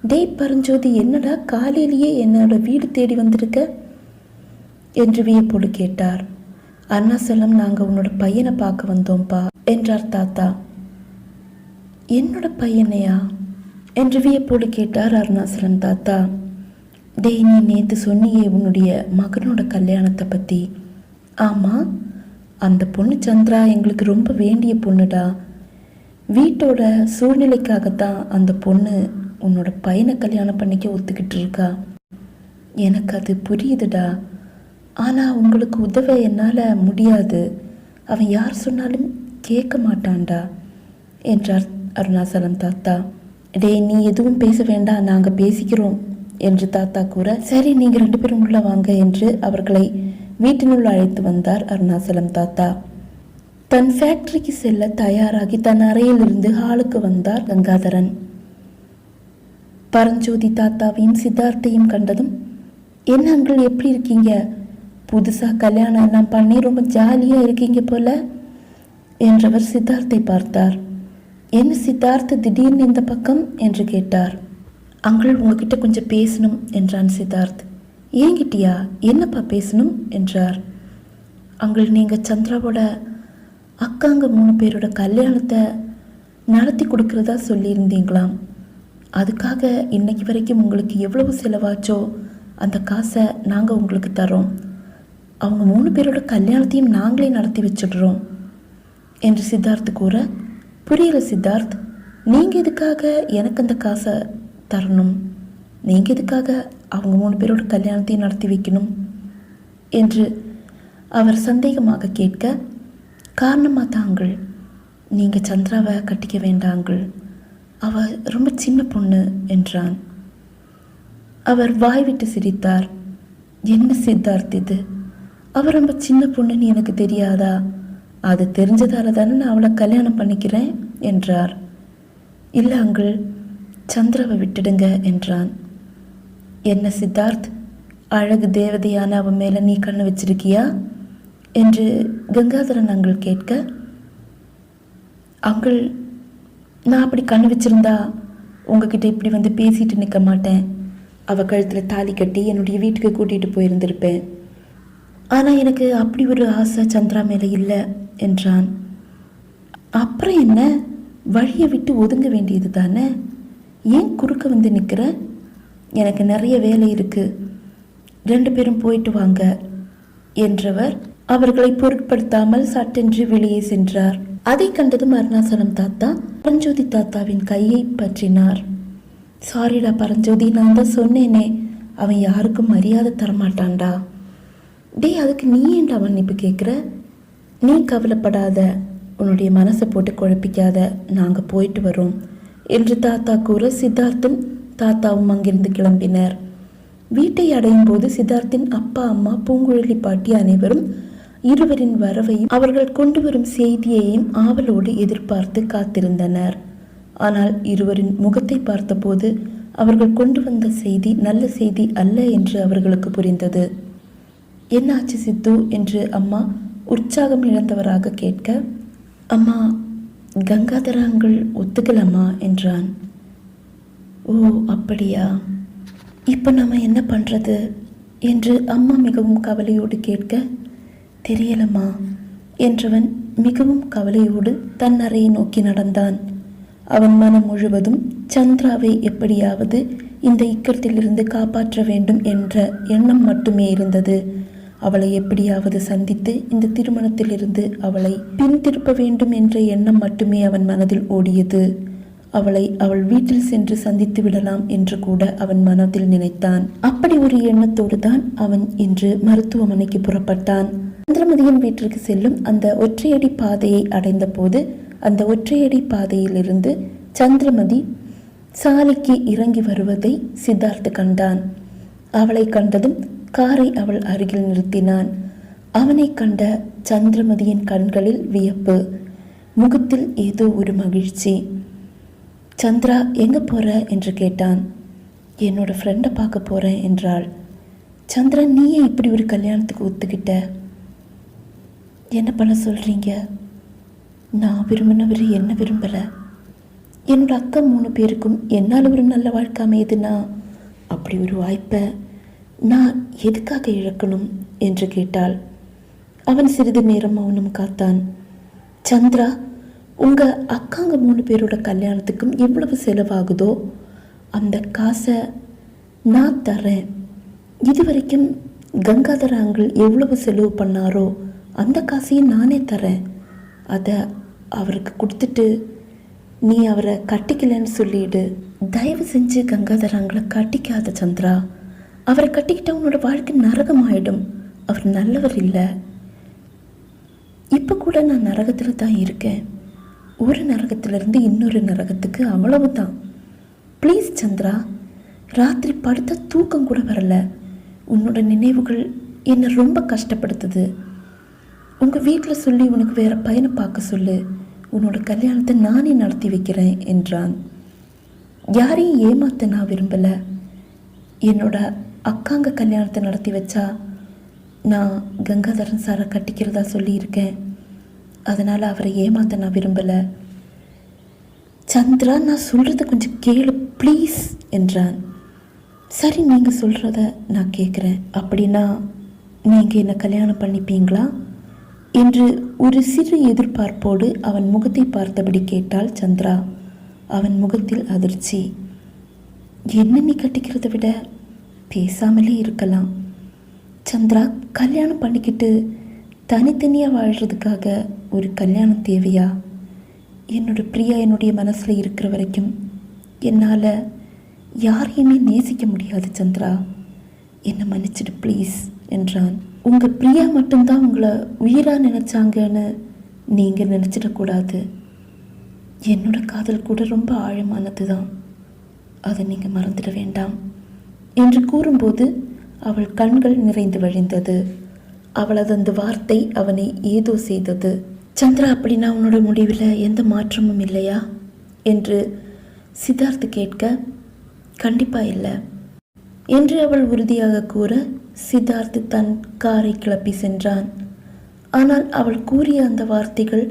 டேய் பரஞ்சோதி, என்னடா காலையிலேயே என்னோட வீடு தேடி வந்திருக்க என்று வியப்போடு கேட்டார். அருணாசலம், நாங்கள் உன்னோட பையனை பார்க்க வந்தோம்ப்பா என்றார் தாத்தா. என்னோட பையனையா என்று வியப்போடு கேட்டார் அருணாசலம் தாத்தா. டேய், நீ நேற்று சொன்னியே உன்னுடைய மகனோட கல்யாணத்தை பற்றி. ஆமாம், அந்த பொண்ணு சந்திரா எங்களுக்கு ரொம்ப வேண்டிய பொண்ணுடா. வீட்டோட சூழ்நிலைக்காகத்தான் அந்த பொண்ணு உன்னோட பையனை கல்யாணம் பண்ணிக்க ஒத்துக்கிட்டு இருக்கா. எனக்கு அது புரியுதுடா, ஆனால் உங்களுக்கு உதவ என்னால் முடியாது. அவன் யார் சொன்னாலும் கேட்க மாட்டான்டா என்றார் அருணாசலம் தாத்தா. டேய், நீ எதுவும் பேச வேண்டாம், நாங்கள் பேசிக்கிறோம் என்று தாத்தா கூற, சரி நீங்கள் 2 பேரும் உள்ள வாங்க என்று அவர்களை வீட்டினுள் அழைத்து வந்தார் அருணாசலம் தாத்தா. தன் ஃபேக்டரிக்கு செல்ல தயாராகி தன் அறையிலிருந்து ஹாலுக்கு வந்தார் கங்காதரன். பரஞ்சோதி தாத்தாவையும் சித்தார்த்தையும் கண்டதும், என்ன அங்கிள் எப்படி இருக்கீங்க? புதுசாக கல்யாணம் எல்லாம் பண்ணி ரொம்ப ஜாலியாக இருக்கீங்க போல என்றவர் சித்தார்த்தை பார்த்தார். என்ன சித்தார்த்த திடீர்னு இந்த பக்கம் என்று கேட்டார். அங்கிள் உங்ககிட்ட கொஞ்சம் பேசணும் என்றான் சித்தார்த். ஏங்கிட்டியா? என்னப்பா பேசணும் என்றார். அங்கிள் நீங்கள் சந்திராவோட அக்காங்க 3 பேரோட கல்யாணத்தை நடத்தி கொடுக்கறதா சொல்லியிருந்தீங்களாம். அதுக்காக இன்னைக்கு வரைக்கும் உங்களுக்கு எவ்வளவு செலவாச்சோ அந்த காசை நாங்கள் உங்களுக்கு தரோம். அவங்க 3 பேரோட கல்யாணத்தையும் நாங்களே நடத்தி வச்சிடுறோம் என்று சித்தார்த் கூற, புரியல சித்தார்த், நீங்கள் எதுக்காக எனக்கு அந்த காசை தரணும்? நீங்கள் எதுக்காக அவங்க 3 பேரோட கல்யாணத்தையும் நடத்தி வைக்கணும் என்று அவர் சந்தேகமாக கேட்க, காரணமாக தாங்கள் நீங்கள் சந்திராவை கட்டிக்க வேண்டாங்கள், அவள் ரொம்ப சின்ன பொண்ணு என்றான். அவர் வாய் விட்டு சிரித்தார். என்ன சித்தார்த் இது? அவள் ரொம்ப சின்ன பொண்ணுன்னு எனக்கு தெரியாதா? அது தெரிஞ்சதால தானே நான் அவளை கல்யாணம் பண்ணிக்கிறேன் என்றார். இல்லை அங்கிள், சந்திராவை விட்டுடுங்க என்றான். என்ன சித்தார்த், அழகு தேவதையான அவன் மேலே நீ கண்ணு வச்சிருக்கியா என்று கங்காதரன் அங்கிள் கேட்க, அங்கிள் நான் அப்படி கண்ணு வச்சிருந்தா உங்ககிட்ட இப்படி வந்து பேசிட்டு நிற்க மாட்டேன். அவள் கழுத்தில் தாலி கட்டி என்னுடைய வீட்டுக்கு கூட்டிகிட்டு போயிருந்திருப்பேன். ஆனால் எனக்கு அப்படி ஒரு ஆசை சந்திரா மேலே இல்லை என்றான். அப்புறம் என்ன, வழியை விட்டு ஒதுங்க வேண்டியது தானே? ஏன் குறுக்க வந்து நிற்கிற? எனக்கு நிறைய வேலை இருக்கு, 2 பேரும் போயிட்டு வாங்க என்றவர் அவர்களை பொருட்படுத்தாமல் சட்டென்று வெளியே சென்றார். அதை கண்டதும் அருணாசலம் தாத்தா பரஞ்சோதி தாத்தாவின் கையை பற்றினார். சாரிடா பரஞ்சோதி, நான் தான் சொன்னேனே, அவன் யாருக்கும் மரியாதை தரமாட்டான்டா. டே, அதுக்கு நீ ஏன்டா மன்னிப்பு கேட்குற? நீ கவலைப்படாத, உன்னுடைய மனசை போட்டு குழப்பிக்காத, நாங்கள் போயிட்டு வரோம் என்று தாத்தா கூற சித்தார்த்தும் தாத்தாவும் அங்கிருந்து கிளம்பினர். வீட்டை அடையும் போது சித்தார்த்தின் அப்பா அம்மா பூங்குழலி பாட்டி அனைவரும் இருவரின் வரவையும் அவர்கள் கொண்டு வரும் செய்தியையும் ஆவலோடு எதிர்பார்த்து காத்திருந்தனர். ஆனால் இருவரின் முகத்தை பார்த்தபோது அவர்கள் கொண்டு வந்த செய்தி நல்ல செய்தி அல்ல என்று அவர்களுக்கு புரிந்தது. என்னாச்சு சித்து என்று அம்மா உற்சாகம் இழந்தவராக கேட்க, அம்மா கங்காதர அங்கிள் ஒத்துக்கலாமா என்றான். ஓ அப்படியா, இப்போ நம்ம என்ன பண்ணுறது என்று அம்மா மிகவும் கவலையோடு கேட்க, தெரியலம்மா என்றவன் மிகவும் கவலையோடு தன் அறையை நோக்கி நடந்தான். அவன் மனம் முழுவதும் சந்திராவை எப்படியாவது இந்த இக்கட்டிலிருந்து காப்பாற்ற வேண்டும் என்ற எண்ணம் மட்டுமே இருந்தது. அவளை எப்படியாவது சந்தித்து இந்த திருமணத்திலிருந்து அவளை பின்திருப்ப வேண்டும் என்ற எண்ணம் மட்டுமே அவன் மனதில் ஓடியது. அவளை அவள் வீட்டில் சென்று சந்தித்து விடலாம் என்று கூட அவன் மனதில் நினைத்தான். அப்படி ஒரு எண்ணத்தோடு தான் அவன் இன்று மருத்துவமனைக்கு புறப்பட்டான். சந்திரமதியின் வீட்டிற்கு செல்லும் அந்த ஒற்றையடி பாதையை அடைந்த போது அந்த ஒற்றையடி பாதையிலிருந்து சந்திரமதி சாலைக்கு இறங்கி வருவதை சித்தார்த் கண்டான். அவளை கண்டதும் காரை அவள் அருகில் நிறுத்தினான். அவனை கண்ட சந்திரமதியின் கண்களில் வியப்பு, முகத்தில் ஏதோ ஒரு மகிழ்ச்சி. சந்திரா, எங்கே போற என்று கேட்டான். என்னோட ஃப்ரெண்டை பார்க்க போகிறேன் என்றாள். சந்திரா, நீயே இப்படி ஒரு கல்யாணத்துக்கு ஒத்துக்கிட்ட? என்ன பண்ண சொல்கிறீங்க? நான் விரும்பினவர் என்ன விரும்பலை. என்னோட அக்கா 3 பேருக்கும் என்னால் ஒரு நல்ல வாழ்க்கை அமையுதுன்னா அப்படி ஒரு வாய்ப்பை நான் எதுக்காக இழக்கணும் என்று கேட்டாள். அவன் சிறிது நேரம் மௌனம் காத்தான். சந்திரா, உங்கள் அக்காங்க 3 பேரோட கல்யாணத்துக்கும் எவ்வளவு செலவாகுதோ அந்த காசை நான் தரேன். இதுவரைக்கும் கங்காதர அங்கிள் எவ்வளவு செலவு பண்ணாரோ அந்த காசையும் நானே தரேன். அதை அவருக்கு கொடுத்துட்டு நீ அவரை கட்டிக்கலன்னு சொல்லிடு. தயவு செஞ்சு கங்காதர அங்கிளை கட்டிக்காத சந்திரா. அவரை கட்டிக்கிட்டா உன்னோட வாழ்க்கை நரகமாயிடும். அவர் நல்லவர் இல்லை. இப்போ கூட நான் நரகத்தில் தான் இருக்கேன். ஒரு நரகத்திலிருந்து இன்னொரு நரகத்துக்கு, அவ்வளவுதான். ப்ளீஸ் சந்திரா, ராத்திரி படுத்த தூக்கம் கூட வரல. உன்னோட நினைவுகள் என்னை ரொம்ப கஷ்டப்படுத்துது. உங்கள் வீட்டில் சொல்லி உனக்கு வேற பையனை பார்க்க சொல்லு, உன்னோட கல்யாணத்தை நானே நடத்தி வைக்கிறேன் என்றான். யாரையும் ஏமாத்த நான் விரும்பலை. என்னோட அக்காங்க கல்யாணத்தை நடத்தி வச்சா நான் கங்காதரன் சாரை கட்டிக்கிறதா சொல்லியிருக்கேன். அதனால் அவரை ஏமாத்த நான் விரும்பலை. சந்திரா, நான் சொல்கிறத கொஞ்சம் கேளு ப்ளீஸ் என்றான். சரி, நீங்கள் சொல்கிறத நான் கேட்குறேன். அப்படின்னா நீங்கள் என்னை கல்யாணம் பண்ணிப்பீங்களா என்று ஒரு சிறு எதிர்பார்ப்போடு அவன் முகத்தை பார்த்தபடி கேட்டாள் சந்திரா. அவன் முகத்தில் அதிர்ச்சி. என்ன நீ கட்டிக்கிறத விட பேசாமலே இருக்கலாம். சந்திரா, கல்யாணம் பண்ணிக்கிட்டு தனித்தனியாக வாழ்கிறதுக்காக ஒரு கல்யாணம் தேவையா? என்னோட பிரியா என்னுடைய மனசில் இருக்கிற வரைக்கும் என்னால் யாரையுமே நேசிக்க முடியாது சந்திரா. என்னை மன்னிச்சிடு ப்ளீஸ் என்றான். உங்கள் பிரியா மட்டும்தான் உங்களை உயிராக நினச்சாங்கன்னு நீங்கள் நினச்சிடக்கூடாது. என்னோட காதல் கூட ரொம்ப ஆழமானது தான், அதை நீங்கள் மறந்துட வேண்டாம் என்று கூறும்போது அவள் கண்கள் நிறைந்து வழிந்தது. அவளது அந்த வார்த்தை அவனை ஏதோ செய்தது. சந்திரா, அப்படின்னா உன்னோட முடிவில் எந்த மாற்றமும் இல்லையா என்று சித்தார்த் கேட்க, கண்டிப்பாக இல்லை என்று அவள் உறுதியாக கூற சித்தார்த் தன் காரை கிளப்பி சென்றான். ஆனால் அவள் கூறிய அந்த வார்த்தைகள்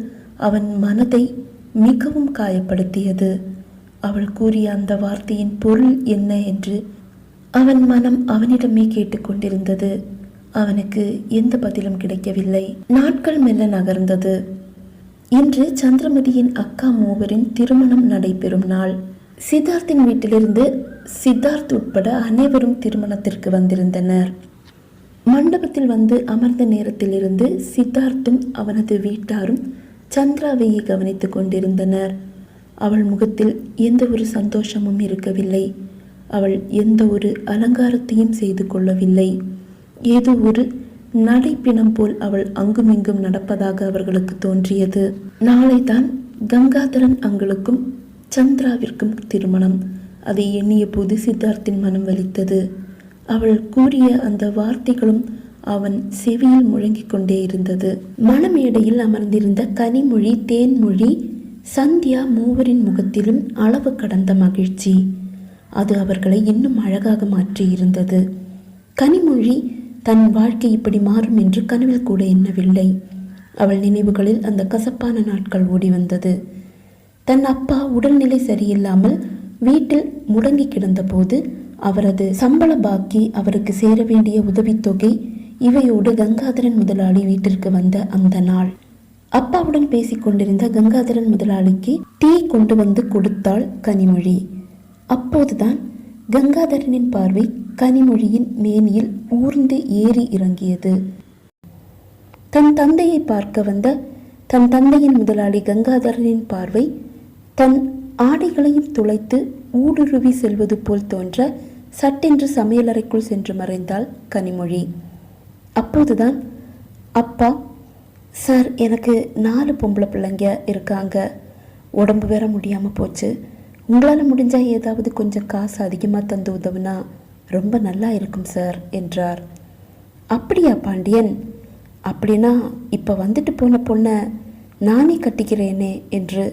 அவன் மனதை மிகவும் காயப்படுத்தியது. அவள் கூறிய அந்த வார்த்தையின் பொருள் என்ன என்று அவன் மனம் அவனிடமே கேட்டுக்கொண்டிருந்தது. அவனுக்கு எந்த பதிலும் கிடைக்கவில்லை. நாட்கள் மெல்ல நகர்ந்தது. இன்று சந்திரமதியின் அக்கா மூவரின் திருமணம் நடைபெறும் நாள். சித்தார்த்தின் வீட்டிலிருந்து சித்தார்த் உட்பட அனைவரும் திருமணத்திற்கு வந்திருந்தனர். மண்டபத்தில் வந்து அமர்ந்த நேரத்திலிருந்து சித்தார்த்தும் அவனது வீட்டாரும் சந்திராவையை கவனித்துக் கொண்டிருந்தனர். அவள் முகத்தில் எந்த ஒரு சந்தோஷமும் இருக்கவில்லை. அவள் எந்த ஒரு அலங்காரத்தையும் செய்து கொள்ளவில்லை. ஏதோ ஒரு நடைப்பிணம் போல் அவள் அங்குமிங்கும் நடப்பதாக அவர்களுக்கு தோன்றியது. நாளை தான் கங்காதரன் அங்களுக்கும் சந்திராவிற்கும் திருமணம். அதை எண்ணிய போது சித்தார்த்தின் மனம் வலித்தது. அவள் கூறிய அந்த வார்த்தைகளும் அவன் செவியில் முழங்கிக் கொண்டே இருந்தது. மணமேடையில் அமர்ந்திருந்த கனிமொழி, தேன்மொழி, சந்தியா மூவரின் முகத்திலும் அளவு கடந்த மகிழ்ச்சி. அது அவர்களை இன்னும் அழகாக மாற்றி இருந்தது. கனிமொழி தன் வாழ்க்கை இப்படி மாறும் என்று கனவில் கூட எண்ணவில்லை. அவள் நினைவுகளில் அந்த கசப்பான நாட்கள் ஓடி வந்தது. தன் அப்பா உடல்நிலை சரியில்லாமல் வீட்டில் முடங்கி கிடந்தபோது அவரது சம்பள பாக்கி, அவருக்கு சேர வேண்டிய உதவித்தொகை, இவையோடு கங்காதரன் முதலாளி வீட்டிற்கு வந்த அந்த நாள். அப்பாவுடன் பேசிக்கொண்டிருந்த கங்காதரன் முதலாளிக்கு டீ கொண்டு வந்து கொடுத்தாள் கனிமொழி. அப்போதுதான் கங்காதரனின் பார்வை கனிமொழியின் மேனியில் ஊர்ந்து ஏறி இறங்கியது. தன் தந்தையை பார்க்க வந்த தன் தந்தையின் முதலாளி கங்காதரனின் பார்வை தன் ஆடைகளையும் துளைத்து ஊடுருவி செல்வது போல் தோன்ற சட்டென்று சமையலறைக்குள் சென்று மறைந்தாள் கனிமொழி. அப்போதுதான், அப்பா, சார், எனக்கு 4 பொம்பளை பிள்ளைங்க இருக்காங்க, உடம்பு வேற முடியாமல் போச்சு, உங்களால் முடிஞ்சால் ஏதாவது கொஞ்சம் காசு அதிகமாக தந்து உதவுனா ரொம்ப நல்லா இருக்கும் சார் என்றார். அப்படியா பாண்டியன்? அப்படின்னா இப்போ வந்துட்டு போன பொண்ணை நானே கட்டிக்கிறேனே என்று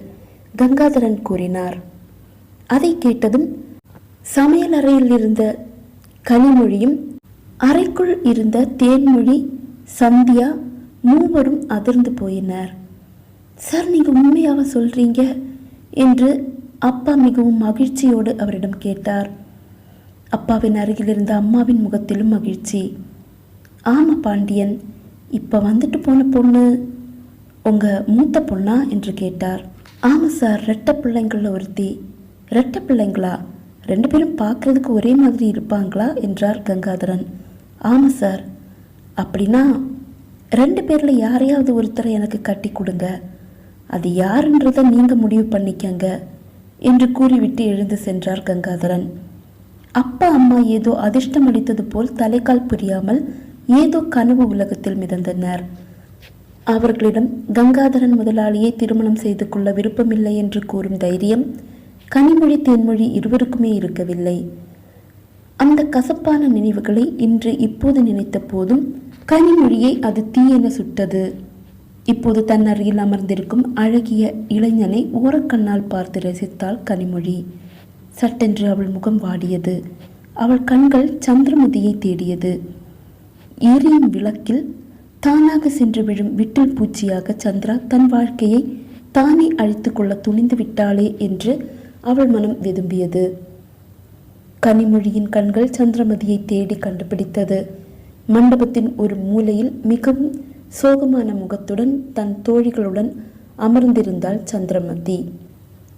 கங்காதரன் கூறினார். அதை கேட்டதும் சமையல் அறையில் இருந்த கனிமொழியும் அறைக்குள் இருந்த தேன்மொழி, சந்தியா மூவரும் அதிர்ந்து போயினர். சார், நீங்கள் உண்மையாக சொல்றீங்க என்று அப்பா மிகவும் மகிழ்ச்சியோடு அவரிடம் கேட்டார். அப்பாவின் அருகில் இருந்த அம்மாவின் முகத்திலும் மகிழ்ச்சி. ஆமா பாண்டியன், இப்போ வந்துட்டு போன பொண்ணு உங்கள் மூத்த பொண்ணா என்று கேட்டார். ஆமாம் சார், ரெட்டை பிள்ளைங்களில் ஒருத்தி. ரெட்டை பிள்ளைங்களா? 2 பேரும் பார்க்குறதுக்கு ஒரே மாதிரி இருப்பாங்களா என்றார் கங்காதரன். ஆமாம் சார். அப்படின்னா 2 பேரில் யாரையாவது ஒருத்தரை எனக்கு கட்டி கொடுங்க, அது யாருன்றதை நீங்கள் முடிவு பண்ணிக்கங்க என்று கூறிவிட்டு எழுந்து சென்றார் கங்காதரன். அப்பா அம்மா ஏதோ அதிர்ஷ்டம் அளித்தது போல் தலைக்கால் புரியாமல் ஏதோ கனவு உலகத்தில் மிதந்தனர். அவர்களிடம் கங்காதரன் முதலாளியை திருமணம் செய்து கொள்ள விருப்பமில்லை என்று கூறும் தைரியம் கனிமொழி, தேன்மொழி இருவருக்குமே இருக்கவில்லை. அந்த கசப்பான நினைவுகளை இன்று இப்போது நினைத்த போதும் கனிமொழியை அது தீயென சுட்டது. இப்போது தன் அருகில் அமர்ந்திருக்கும் அழகிய இளைஞனை ஓரக்கண்ணால் பார்த்து ரசித்தாள் கனிமொழி. சட்டென்று அவள் முகம் வாடியது. அவள் கண்கள் சந்திரமதியை தேடியது. எரியும் விளக்கில் தானாக சென்று விழும் விட்டில் பூச்சியாக சந்திரா தன் வாழ்க்கையை தானே அழித்து கொள்ள துணிந்து விட்டாளே என்று அவள் மனம் வெதும்பியது. கனிமொழியின் கண்கள் சந்திரமதியை தேடி கண்டுபிடித்தது. மண்டபத்தின் ஒரு மூலையில் மிகவும் சோகமான முகத்துடன் தன் தோழிகளுடன் அமர்ந்திருந்தாள் சந்திரமதி.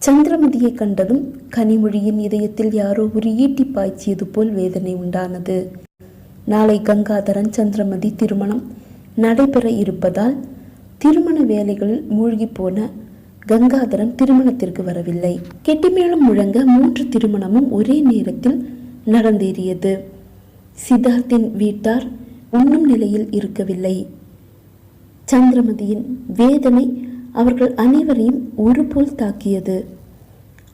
சந்திரமதியை கண்டதும் கனிமொழியின் இதயத்தில் யாரோ ஒரு ஈட்டி பாய்ச்சியது போல் வேதனை உண்டானது. நாளை கங்காதரன் சந்திரமதி திருமணம் நடைபெற இருப்பதால் திருமண வேலைகளில் மூழ்கி போன கங்காதரன் திருமணத்திற்கு வரவில்லை. கெட்டிமேளம் முழங்க 3 திருமணமும் ஒரே நேரத்தில் நடந்தேறியது. சித்தார்த்தின் வீட்டார் உண்ணும் நிலையில் இருக்கவில்லை. சந்திரமதியின் வேதனை அவர்கள் அனைவரையும் ஒருபோல் தாக்கியது.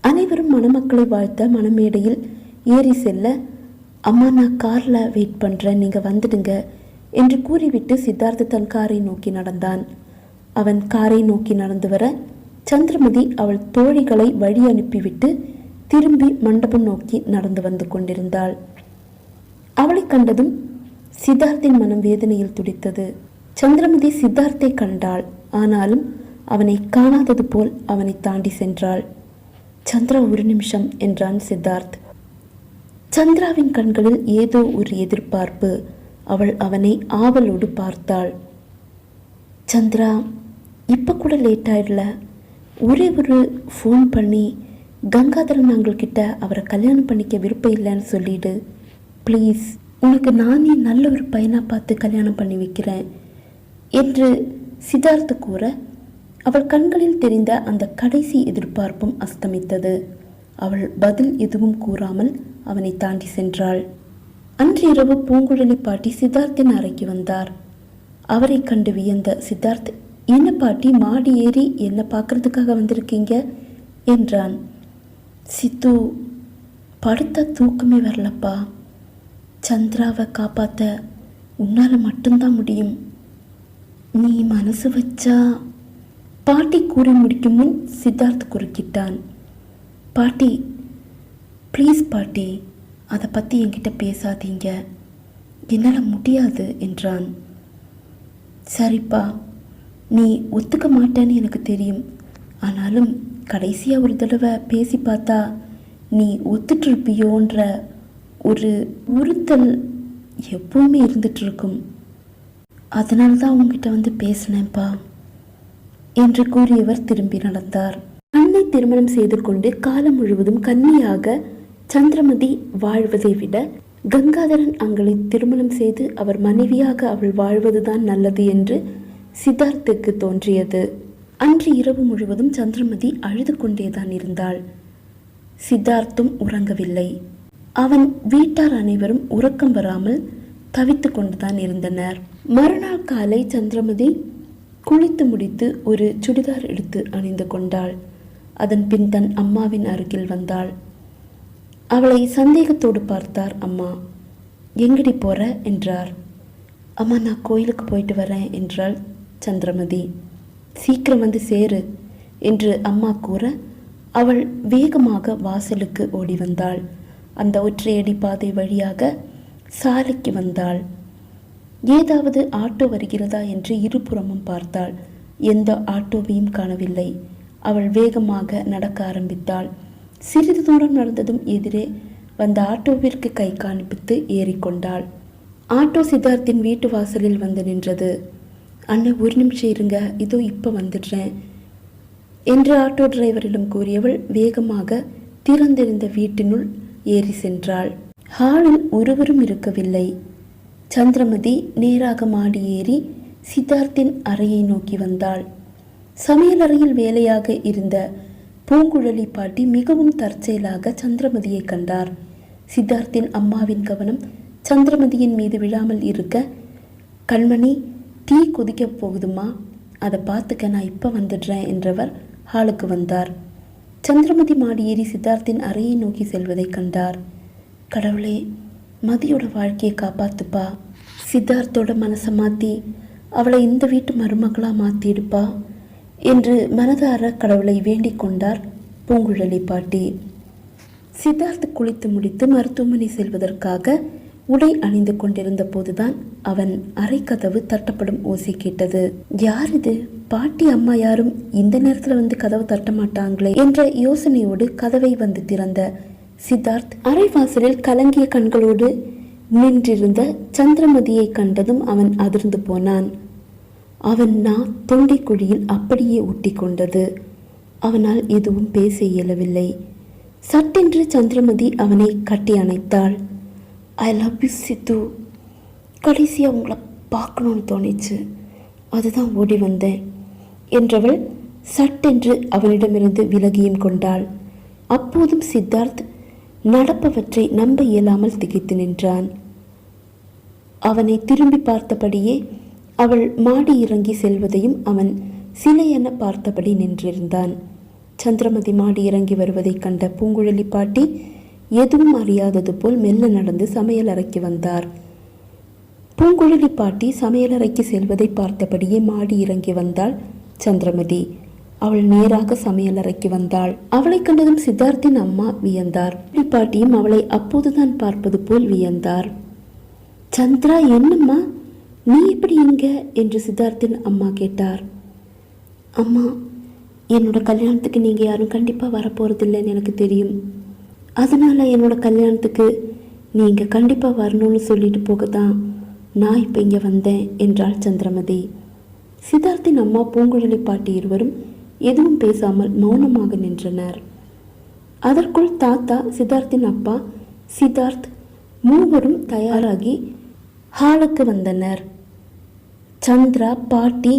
அனைவரும் மணமக்களை வாழ்த்த மணமேடையில் ஏறி செல்ல, அம்மா நான் காரில் வெயிட் பண்ணுறேன், நீங்கள் வந்துடுங்க என்று கூறிவிட்டு சித்தார்த்து தன் காரை நோக்கி நடந்தான். அவன் காரை நோக்கி நடந்து வர சந்திரமதி அவள் தோழிகளை வழி அனுப்பிவிட்டு திரும்பி மண்டபம் நோக்கி நடந்து வந்து கொண்டிருந்தாள். அவளை கண்டதும் சித்தார்த்தின் மனம் வேதனையில் துடித்தது. சந்திரமதி சித்தார்த்தை கண்டாள். ஆனாலும் அவனை காணாதது போல் அவனை தாண்டி சென்றாள். சந்திரா, ஒரு நிமிஷம் என்றான் சித்தார்த். சந்திராவின் கண்களில் ஏதோ ஒரு எதிர்பார்ப்பு. அவள் அவனை ஆவலோடு பார்த்தாள். சந்திரா, இப்போ கூட லேட் ஆயிடல, ஒரே ஒரு ஃபோன் பண்ணி கங்காதரன் அவங்கக்கிட்ட அவரை கல்யாணம் பண்ணிக்க விருப்பம் இல்லைன்னு சொல்லிடு ப்ளீஸ். உனக்கு நானே நல்ல ஒரு பையனாக பார்த்து கல்யாணம் பண்ணி வைக்கிறேன் என்று சித்தார்த்து கூற, அவள் கண்களில் தெரிந்த அந்த கடைசி எதிர்பார்ப்பும் அஸ்தமித்தது. அவள் பதில் எதுவும் கூறாமல் அவனை தாண்டி சென்றாள். அன்று இரவு பூங்குழலி பாட்டி சித்தார்த்தின் அறைக்கு வந்தார். அவரை கண்டு வியந்த சித்தார்த், என்ன பாட்டி மாடி ஏறி என்ன பார்க்கறதுக்காக வந்திருக்கீங்க என்றான். சித்து, படுத்த தூக்கமே வரலப்பா. சந்திராவை காப்பாற்ற உன்னால் மட்டும்தான் முடியும். நீ மனசு வச்சா. பாட்டி கூறி முடிக்கும் முன் சித்தார்த் குறுக்கிட்டான். பாட்டி, ப்ளீஸ் பாட்டி, அதை பற்றி என்கிட்ட பேசாதீங்க, என்னால் முடியாது என்றான். சரிப்பா, நீ ஒத்துக்க மாட்டேன்னு எனக்கு தெரியும். ஆனாலும் கடைசியாக ஒரு தடவை பேசி பார்த்தா நீ ஒத்துட்ருப்பியோன்ற ஒரு உறுத்தல் எப்பவுமே இருந்துகிட்ருக்கும். அதனால தான் உங்ககிட்ட வந்து பேசினேன்ப்பா என்று கூறியவர் திரும்பி நடந்தார். அன்னை திருமணம் செய்து கொண்டு காலம் முழுவதும் கன்னியாக சந்திரமதி வாழ்வதை விட கங்காதரன் அங்களை திருமணம் செய்து அவர் மனைவியாக அவள் வாழ்வதுதான் நல்லது என்று சித்தார்த்துக்கு தோன்றியது. அன்று இரவு முழுவதும் சந்திரமதி அழுது கொண்டேதான் இருந்தாள். சித்தார்த்தும் உறங்கவில்லை. அவன் வீட்டார் அனைவரும் உறக்கம் வராமல் தவித்து கொண்டுதான் இருந்தனர். மறுநாள் காலை சந்திரமதி குளித்து முடித்து ஒரு சுடிதார் எடுத்து அணிந்து கொண்டாள். அதன் பின் தன் அம்மாவின் அருகில் வந்தாள். அவளை சந்தேகத்தோடு பார்த்தார் அம்மா. எங்கடி போற என்றார். அம்மா, நான் கோயிலுக்கு போயிட்டு வரேன் என்றாள் சந்திரமதி. சீக்கிரம் வந்து சேரு என்று அம்மா கூற அவள் வேகமாக வாசலுக்கு ஓடி வந்தாள். அந்த ஒற்றையடி பாதை வழியாக சாலைக்கு வந்தாள். ஏதாவது ஆட்டோ வருகிறதா என்று இருபுறமும் பார்த்தாள். எந்த ஆட்டோவையும் காணவில்லை. அவள் வேகமாக நடக்க ஆரம்பித்தாள். சிறிது தூரம் நடந்ததும் எதிரே வந்த ஆட்டோவிற்கு கை காண்பித்து ஏறிக்கொண்டாள். ஆட்டோ சித்தார்த்தின் வீட்டு வாசலில் வந்து நின்றது. அண்ணன், ஒரு நிமிஷம் இருங்க, இதோ இப்போ வந்துடுறேன் என்று ஆட்டோ டிரைவரிடம் கூறியவள் வேகமாக திறந்திருந்த வீட்டினுள் ஏறி சென்றாள். ஹாலில் ஒருவரும் இருக்கவில்லை. சந்திரமதி நேராக மாடி ஏறி சித்தார்த்தின் அறையை நோக்கி வந்தாள். சமையலறையில் வேலையாக இருந்த பூங்குழலி பாட்டி மிகவும் தற்செயலாக சந்திரமதியை கண்டார். சித்தார்த்தின் அம்மாவின் கவனம் சந்திரமதியின் மீது விழாமல் இருக்க, கண்மணி, டீ கொதிக்க போகுதுமா, அதை பார்த்துக்க, நான் இப்போ வந்துடுறேன் என்றவர் ஹாலுக்கு வந்தார். சந்திரமதி மாடி ஏறி சித்தார்த்தின் அறையை நோக்கி செல்வதை கண்டார். கடவுளே, மதியோட வாழ்க்கையை காப்பாத்துப்பா. சித்தார்த்தோட மனசை மாற்றி அவளை இந்த வீட்டு மருமகளாக மாற்றிடுப்பா என்று மனதார கடவுளை வேண்டிக் கொண்டார் பூங்குழலி பாட்டி. சித்தார்த் குளித்து முடித்து மருத்துவமனை செல்வதற்காக உடை அணிந்து கொண்டிருந்த போதுதான் அவன் அறை கதவு தட்டப்படும் ஓசை கேட்டது. யார் இது? பாட்டி அம்மா யாரும் இந்த நேரத்தில் வந்து கதவு தட்ட மாட்டாங்களே என்ற யோசனையோடு கதவை வந்து திறந்த சித்தார்த் அரைவாசலில் கலங்கிய கண்களோடு நின்றிருந்த சந்திரமதியை கண்டதும் அவன் அதிர்ந்து போனான். அவன் தொண்டை குழியில் அப்படியே ஒட்டி கொண்டது. அவனால் எதுவும் பேச இயலவில்லை. சட்டென்று சந்திரமதி அவனை கட்டி அணைத்தாள். ஐ லவ் யூ சித்து. கடைசியாக உங்களை பார்க்கணும்னு தோணிச்சு, அதுதான் ஓடி வந்தேன் என்றவள் சட்டென்று அவனிடமிருந்து விலகியும் கொண்டாள். அப்போதும் சித்தார்த் நடப்பவற்றை நம்ப இயலாமல் திகைத்து நின்றான். அவனை திரும்பி பார்த்தபடியே அவள் மாடி இறங்கி செல்வதையும் அவன் சிலையென பார்த்தபடி நின்றிருந்தான். சந்திரமதி மாடி இறங்கி வருவதை கண்ட பூங்குழலி பாட்டி எதுவும் அறியாதது போல் மெல்ல நடந்து சமையலறைக்கு வந்தார். பூங்குழலி பாட்டி சமையலறைக்கு செல்வதை பார்த்தபடியே மாடி இறங்கி வந்தாள் சந்திரமதி. அவள் நேராக சமையலறைக்கு வந்தாள். அவளை கண்டதும் சித்தார்த்தின் அம்மா வியந்தார். பாட்டியும் அவளை அப்போதுதான் பார்ப்பது போல் வியந்தார். சந்திரா, என்னம்மா நீ இப்படி இங்க என்று சித்தார்த்தின் அம்மா கேட்டார். அம்மா, என்னோட கல்யாணத்துக்கு நீங்க யாரும் கண்டிப்பா வரப்போறதில்லைன்னு எனக்கு தெரியும். அதனால என்னோட கல்யாணத்துக்கு நீங்க கண்டிப்பா வரணும்னு சொல்லிட்டு போகத்தான் நான் இப்ப இங்க வந்தேன் என்றாள் சந்திரமதி. சித்தார்த்தின் அம்மா பூங்குழலி பாட்டி இருவரும் எதுவும் பேசாமல் மௌனமாக நின்றனர். அதற்குள் தாத்தா, சித்தார்த்தின் அப்பா, சித்தார்த் மூவரும் தயாராகி ஹாலுக்கு வந்தனர். சந்திரா, பாட்டி,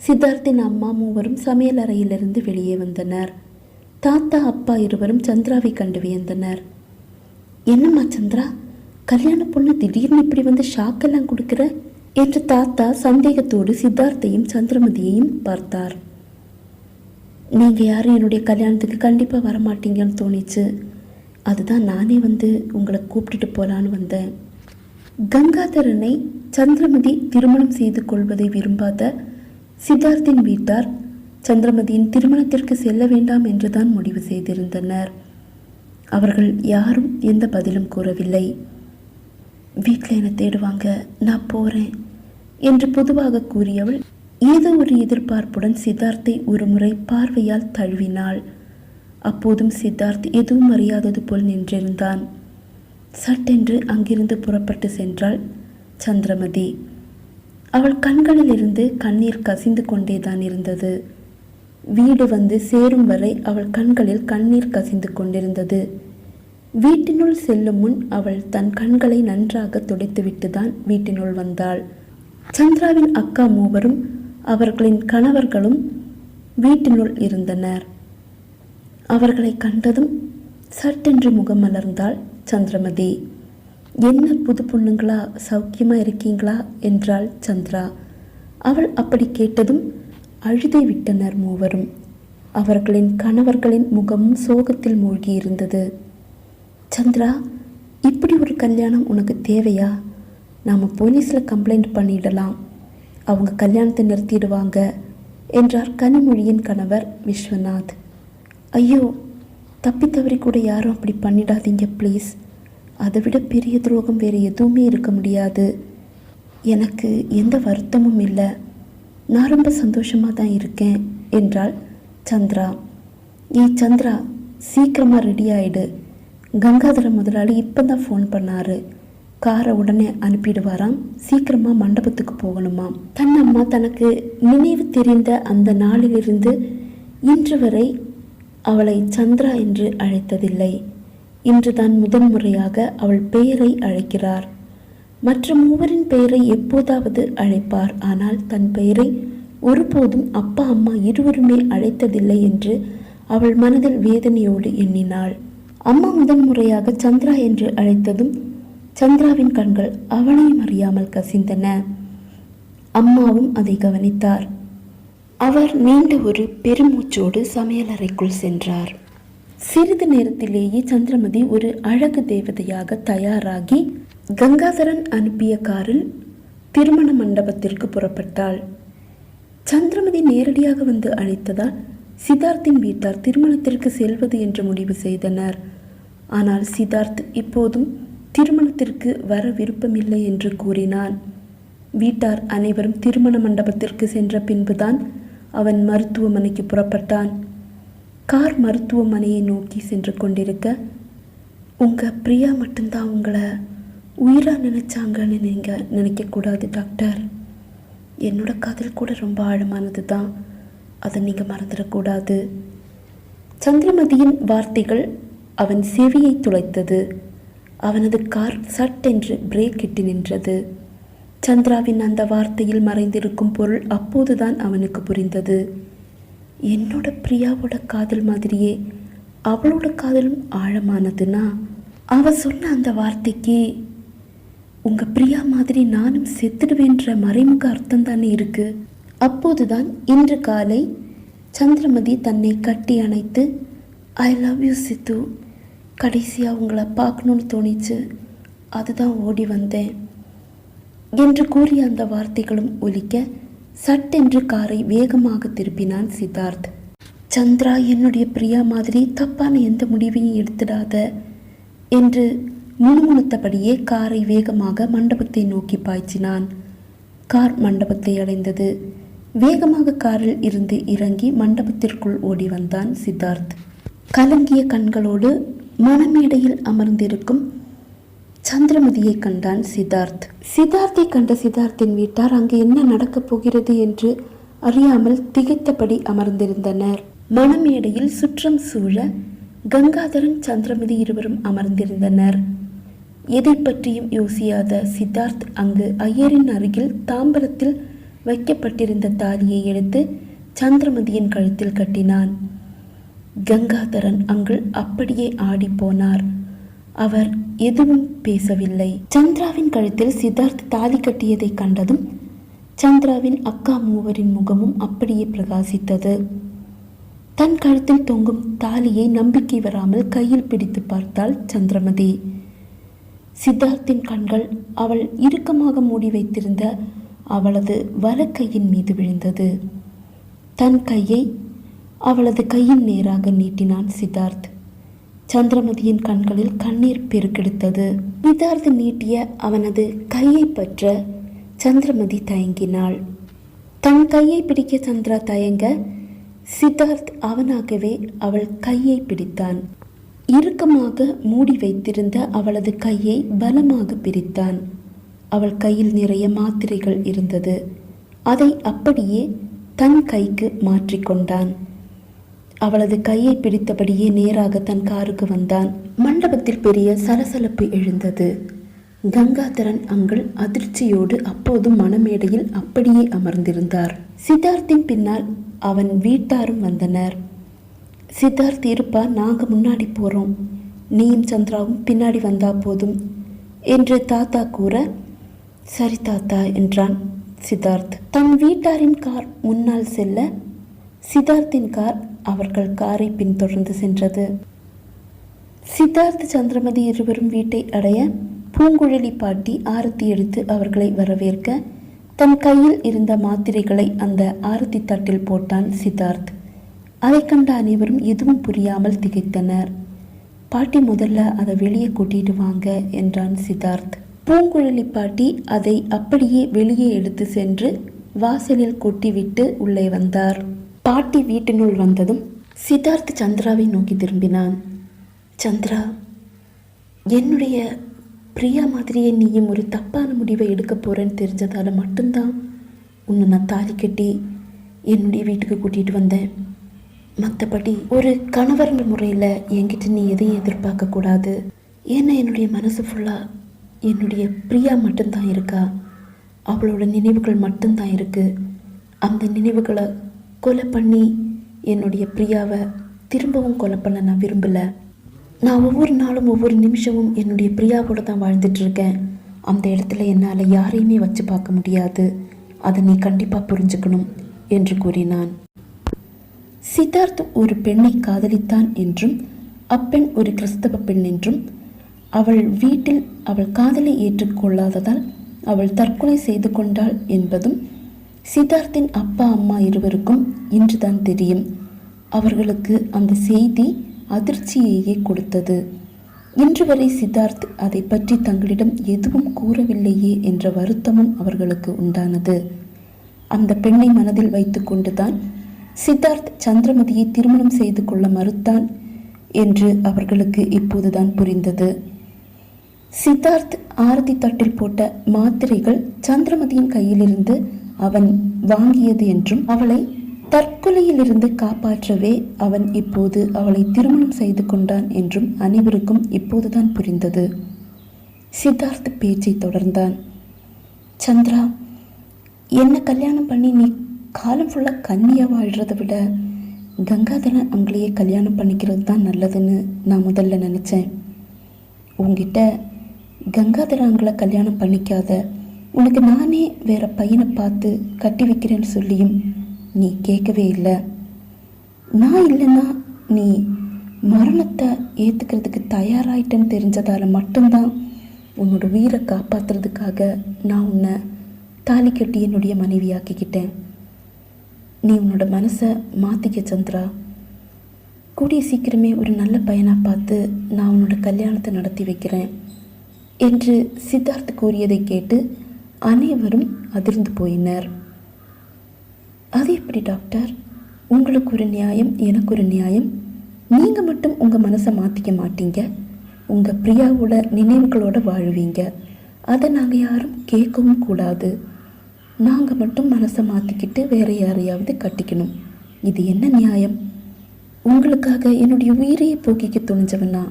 சித்தார்த்தின் அம்மா மூவரும் சமையல் அறையிலிருந்து வெளியே வந்தனர். தாத்தா, அப்பா இருவரும் சந்திராவை கண்டு வியந்தனர். என்னம்மா சந்திரா, கல்யாண பொண்ணு திடீர்னு இப்படி வந்து ஷாக்கெல்லாம் கொடுக்கிற என்று தாத்தா சந்தேகத்தோடு சித்தார்த்தையும் சந்திரமதியையும் பார்த்தார். நீங்கள் யாரும் என்னுடைய கல்யாணத்துக்கு கண்டிப்பாக வரமாட்டீங்கன்னு தோணிச்சு, அதுதான் நானே வந்து உங்களை கூப்பிட்டுட்டு போகலான்னு வந்தேன். கங்காதரனை சந்திரமதி திருமணம் செய்து கொள்வதை விரும்பாத சித்தார்த்தின் வீட்டார் சந்திரமதியின் திருமணத்திற்கு செல்ல வேண்டாம் என்றுதான் முடிவு செய்திருந்தனர். அவர்கள் யாரும் எந்த பதிலும் கூறவில்லை. வீட்டில் என்னை தேடுவாங்க, நான் போகிறேன் என்று பொதுவாக கூறியவள் ஏதோ ஒரு எதிர்பார்ப்புடன் சித்தார்த்தை ஒரு முறை பார்வையால் தழுவினாள். அப்போதும் சித்தார்த் எதுவும் அறியாதது போல் நின்றிருந்தான். சட்டென்று அங்கிருந்து புறப்பட்டு சென்றாள் சந்திரமதி. அவள் கண்களில் இருந்து கண்ணீர் கசிந்து கொண்டேதான் இருந்தது. வீடு வந்து சேரும் வரை அவள் கண்களில் கண்ணீர் கசிந்து கொண்டிருந்தது. வீட்டினுள் செல்லும் முன் அவள் தன் கண்களை நன்றாக துடைத்துவிட்டுதான் வீட்டினுள் வந்தாள். சந்திராவின் அக்கா மூவரும் அவர்களின் கணவர்களும் வீட்டினுள் இருந்தனர். அவர்களை கண்டதும் சட்டென்று முகம் மலர்ந்தாள் சந்திரமதி. என்ன புது பொண்ணுங்களா, சௌக்கியமா இருக்கீங்களா என்றாள் சந்திரா. அவள் அப்படி கேட்டதும் அழுதை விட்டனர் மூவரும். அவர்களின் கணவர்களின் முகமும் சோகத்தில் மூழ்கி இருந்தது. சந்திரா, இப்படி ஒரு கல்யாணம் உனக்கு தேவையா? நாம் போலீஸில் கம்ப்ளைண்ட் பண்ணிடலாம், அவங்க கல்யாணத்தை நிறுத்திடுவாங்க என்றார் கனிமொழியின் கணவர் விஸ்வநாத். ஐயோ, தப்பி தவறி கூட யாரும் அப்படி பண்ணிடாதீங்க ப்ளீஸ். அதை விட பெரிய துரோகம் வேறு எதுவுமே இருக்க முடியாது. எனக்கு எந்த வருத்தமும் இல்லை, நான் ரொம்ப சந்தோஷமாக தான் இருக்கேன் என்றாள் சந்திரா. சந்திரா, சீக்கிரமாக ரெடி ஆயிடு. கங்காதர முதலாளி இப்போ தான் ஃபோன் பண்ணாரு. காரை உடனே அனுப்பிடுவாராம். சீக்கிரமாக மண்டபத்துக்கு போகணுமாம். தன் அம்மா தனக்கு நினைவு தெரிந்த அந்த நாளிலிருந்து இன்று வரை அவளை சந்திரா என்று அழைத்ததில்லை. இன்றுதான் முதன்முறையாக அவள் பெயரை அழைக்கிறார். மற்ற மூவரின் பெயரை எப்போதாவது அழைப்பார். ஆனால் தன் பெயரை ஒருபோதும் அப்பா அம்மா இருவருமே அழைத்ததில்லை என்று அவள் மனதில் வேதனையோடு எண்ணினாள். அம்மா முதன்முறையாக சந்திரா என்று அழைத்ததும் சந்திராவின் கண்கள் அவளையும் அறியாமல் கசிந்தன. அம்மாவும் அதை கவனித்தார். அவர் நீண்ட ஒரு பெருமூச்சோடு சமையலறைக்குள் சென்றார். சிறிது நேரத்திலேயே சந்திரமதி ஒரு அழகு தேவதையாக தயாராகி கங்காதரன் அனுப்பிய காரில் திருமண மண்டபத்திற்கு புறப்பட்டாள். சந்திரமதி நேரடியாக வந்து அழைத்ததால் சித்தார்த்தின் வீட்டார் திருமணத்திற்கு செல்வது என்று முடிவு செய்தனர். ஆனால் சித்தார்த் இப்போதும் திருமணத்திற்கு வர விருப்பமில்லை என்று கூறினான். வீட்டார் அனைவரும் திருமண மண்டபத்திற்கு சென்ற பின்புதான் அவன் மருத்துவமனைக்கு புறப்பட்டான். கார் மருத்துவமனையை நோக்கி சென்று கொண்டிருக்க, உங்கள் பிரியா மட்டும்தான் உங்களை உயிராக நினைச்சாங்கன்னு நீங்கள் நினைக்கக்கூடாது டாக்டர். என்னோட காதல் கூட ரொம்ப ஆழமானது தான், அதை நீங்கள் மறந்துடக்கூடாது. சந்திரமதியின் வார்த்தைகள் அவன் செவியை துளைத்தது. அவனது கார் சட்டென்று பிரேக் இட்டு நின்றது. சந்திராவின் அந்த வார்த்தையில் மறைந்திருக்கும் பொருள் அப்போதுதான் அவனுக்கு புரிந்தது. என்னோட பிரியாவோட காதல் மாதிரியே அவளோட காதலும் ஆழமானதுன்னா, அவ சொன்ன அந்த வார்த்தைக்கு உங்கள் பிரியா மாதிரி நானும் செத்துடுவேன்ற மறைமுக அர்த்தம் தானே இருக்கு. அப்போதுதான் இன்று காலை சந்திரமதி தன்னை கட்டி அணைத்து, ஐ லவ் யூ சித்து, கடைசியாக உங்களை பார்க்கணுன்னு தோணிச்சு, அதுதான் ஓடி வந்தேன் என்று கூறிய அந்த வார்த்தைகளும் ஒலிக்க சட்டென்று காரை வேகமாக திருப்பினான் சித்தார்த். சந்திரா, என்னுடைய பிரியா மாதிரி தப்பான எந்த முடிவையும் எடுத்துடாத என்று முணுமுணுத்தபடியே காரை வேகமாக மண்டபத்தை நோக்கி பாய்ச்சினான். கார் மண்டபத்தை அடைந்தது. வேகமாக காரில் இருந்து இறங்கி மண்டபத்திற்குள் ஓடி வந்தான் சித்தார்த். கலங்கிய கண்களோடு மணமேடையில் அமர்ந்திருக்கும் சந்திரமதியை கண்டான் சித்தார்த். சித்தார்த்தை கண்ட சித்தார்த்தின் வீட்டார் அங்கு என்ன நடக்கப் போகிறது என்று அறியாமல் திகைத்தபடி அமர்ந்திருந்தனர். மணமேடையில் சுற்றம் சூழ கங்காதரன், சந்திரமதி இருவரும் அமர்ந்திருந்தனர். எதை பற்றியும் யோசியாத சித்தார்த் அங்கு ஐயரின் அருகில் தாம்பரத்தில் வைக்கப்பட்டிருந்த தாலியை எடுத்து சந்திரமதியின் கழுத்தில் கட்டினான். கங்காதரன் அங்குள் அப்படியே ஆடி போனார். அவர் எதுவும் பேசவில்லை. சந்திராவின் கழுத்தில் சித்தார்த் தாலி கட்டியதை கண்டதும் சந்திராவின் அக்கா மூவரின் முகமும் அப்படியே பிரகாசித்தது. தன் கழுத்தில் தொங்கும் தாலியை நம்பிக்கை வராமல் கையில் பிடித்து பார்த்தாள் சந்திரமதி. சித்தார்த்தின் கண்கள் அவள் இறுக்கமாக மூடி வைத்திருந்த அவளது வலக்கையின் மீது விழுந்தது. தன் கையை அவளது கையின் நேராக நீட்டினான் சித்தார்த். சந்திரமதியின் கண்களில் கண்ணீர் பெருக்கெடுத்தது. சித்தார்த் நீட்டிய அவனது கையை பற்ற சந்திரமதி தயங்கினாள். தன் கையை பிடிக்க சந்திரா தயங்க சித்தார்த் அவனாகவே அவள் கையை பிடித்தான். இறுக்கமாக மூடி வைத்திருந்த அவளது கையை பலமாக பிரித்தான். அவள் கையில் நிறைய மாத்திரைகள் இருந்தது. அதை அப்படியே தன் கைக்கு மாற்றிக்கொண்டான். அவளது கையை பிடித்தபடியே நேராக தன் காருக்கு வந்தான். மண்டபத்தில் பெரிய சலசலப்பு எழுந்தது. கங்காதரன் அங்குள் அதிர்ச்சியோடு அப்போதும் மணமேடையில் அப்படியே அமர்ந்திருந்தார். சித்தார்த்தின் பின்னால் அவன் வீட்டாரும் வந்தனர். சித்தார்த், இருப்பா, நாங்க முன்னாடி போறோம், நீயும் சந்திராவும் பின்னாடி வந்தா போதும் என்று தாத்தா கூற, சரி தாத்தா என்றான் சித்தார்த். தன் வீட்டாரின் கார் முன்னால் செல்ல சித்தார்த்தின் கார் அவர்கள் காரை பின்தொடர்ந்து சென்றது. சித்தார்த், சந்திரமதி இருவரும் வீட்டை அடைய பூங்குழலி பாட்டி ஆரத்தி எடுத்து அவர்களை வரவேற்க தன் கையில் இருந்த மாத்திரைகளை அந்த ஆரத்தி தட்டில் போட்டான் சித்தார்த். அதை கண்ட அனைவரும் எதுவும் புரியாமல் திகைத்தனர். பாட்டி, முதல்ல அதை வெளியே கூட்டிட்டு வாங்க என்றான் சித்தார்த். பூங்குழலி பாட்டி அதை அப்படியே வெளியே எடுத்து சென்று வாசலில் கொட்டிவிட்டு உள்ளே வந்தார். பாட்டி வீட்டினுள் வந்ததும் சித்தார்த் சந்திராவை நோக்கி திரும்பினான். சந்திரா, என்னுடைய பிரியா மாதிரியே நீயும் ஒரு தப்பான முடிவை எடுக்க போறேன்னு தெரிஞ்சதால மட்டும்தான் உன்னை நான் தாலி கட்டி என்னுடைய வீட்டுக்கு கூட்டிகிட்டு வந்தேன். மற்றபடி ஒரு கணவர்ன்ற முறையில் என்கிட்ட நீ எதையும் எதிர்பார்க்கக்கூடாது. ஏன்னா என்னுடைய மனசு ஃபுல்லாக என்னுடைய பிரியா மட்டும்தான் இருக்கா. அவளோட நினைவுகள் மட்டும்தான் இருக்குது. அந்த நினைவுகளை கொலை பண்ணி என்னுடைய பிரியாவை திரும்பவும் கொலை பண்ண நான் விரும்பலை. நான் ஒவ்வொரு நாளும் ஒவ்வொரு நிமிஷமும் என்னுடைய பிரியாவோட தான் வாழ்ந்துட்டுருக்கேன். அந்த இடத்துல என்னால் யாரையுமே வச்சு பார்க்க முடியாது. அதை நீ கண்டிப்பாக புரிஞ்சுக்கணும் என்று கூறினான். சித்தார்த் ஒரு பெண்ணை காதலித்தான் என்றும் அப்பெண் ஒரு கிறிஸ்தவ பெண் என்றும் அவள் வீட்டில் அவள் காதலை ஏற்றுக்கொள்ளாததால் அவள் தற்கொலை செய்து கொண்டாள் என்பதும் சித்தார்த்தின் அப்பா அம்மா இருவருக்கும் இன்றுதான் தெரியும். அவர்களுக்கு அந்த செய்தி அதிர்ச்சியையே கொடுத்தது. இன்று வரை சித்தார்த் அதை பற்றி தங்களிடம் எதுவும் கூறவில்லையே என்ற வருத்தமும் அவர்களுக்கு உண்டானது. அந்த பெண்ணை மனதில் வைத்து கொண்டுதான் சித்தார்த் சந்திரமதியை திருமணம் செய்து கொள்ள மறுத்தான் என்று அவர்களுக்கு இப்போதுதான் புரிந்தது. சித்தார்த் ஆரத்தி தட்டில் போட்ட மாத்திரைகள் சந்திரமதியின் கையிலிருந்து அவன் வாங்கியது என்றும் அவளை தற்கொலையிலிருந்து காப்பாற்றவே அவன் இப்போது அவளை திருமணம் செய்து கொண்டான் என்றும் அனைவருக்கும் இப்போதுதான் புரிந்தது. சித்தார்த் பேச்சை தொடர்ந்தான். சந்திரா, என்ன கல்யாணம் பண்ணி நீ காலம் ஃபுல்லாக கன்னியாக வாழ்கிறத விட கங்காதரன் அங்களையே கல்யாணம் பண்ணிக்கிறது தான் நல்லதுன்னு நான் முதல்ல நினச்சேன். உங்ககிட்ட கங்காதரங்களை கல்யாணம் பண்ணிக்காத, உனக்கு நானே வேற பையனை பார்த்து கட்டி வைக்கிறேன்னு சொல்லியும் நீ கேட்கவே இல்லை. நான் இல்லைன்னா நீ மரணத்தை ஏற்றுக்கிறதுக்கு தயாராயிட்டேன்னு தெரிஞ்சதால் மட்டும்தான் உன்னோட உயிரை காப்பாற்றுறதுக்காக நான் உன்னை தாலி கட்டி என்னுடைய மனைவியாக்கிக்கிட்டேன். நீ உன்னோட மனசை மாற்றிக்க சந்திரா. கூடிய சீக்கிரமே ஒரு நல்ல பையனாக பார்த்து நான் உன்னோட கல்யாணத்தை நடத்தி வைக்கிறேன் என்று சித்தார்த் கூறியதை கேட்டு அனைவரும் அதிர்ந்து போயினர். அது எப்படி டாக்டர்? உங்களுக்கு ஒரு நியாயம், எனக்கு ஒரு நியாயம். நீங்கள் மட்டும் உங்கள் மனசை மாற்றிக்க மாட்டீங்க, உங்கள் பிரியாவோட நினைவுகளோடு வாழுவீங்க. அதை நாங்கள் யாரும் கேட்கவும் கூடாது. நாங்கள் மட்டும் மனசை மாற்றிக்கிட்டு வேறு யாரையாவது கட்டிக்கணும். இது என்ன நியாயம்? உங்களுக்காக என்னுடைய உயிரையே போக்கிக்க துணிஞ்சவனா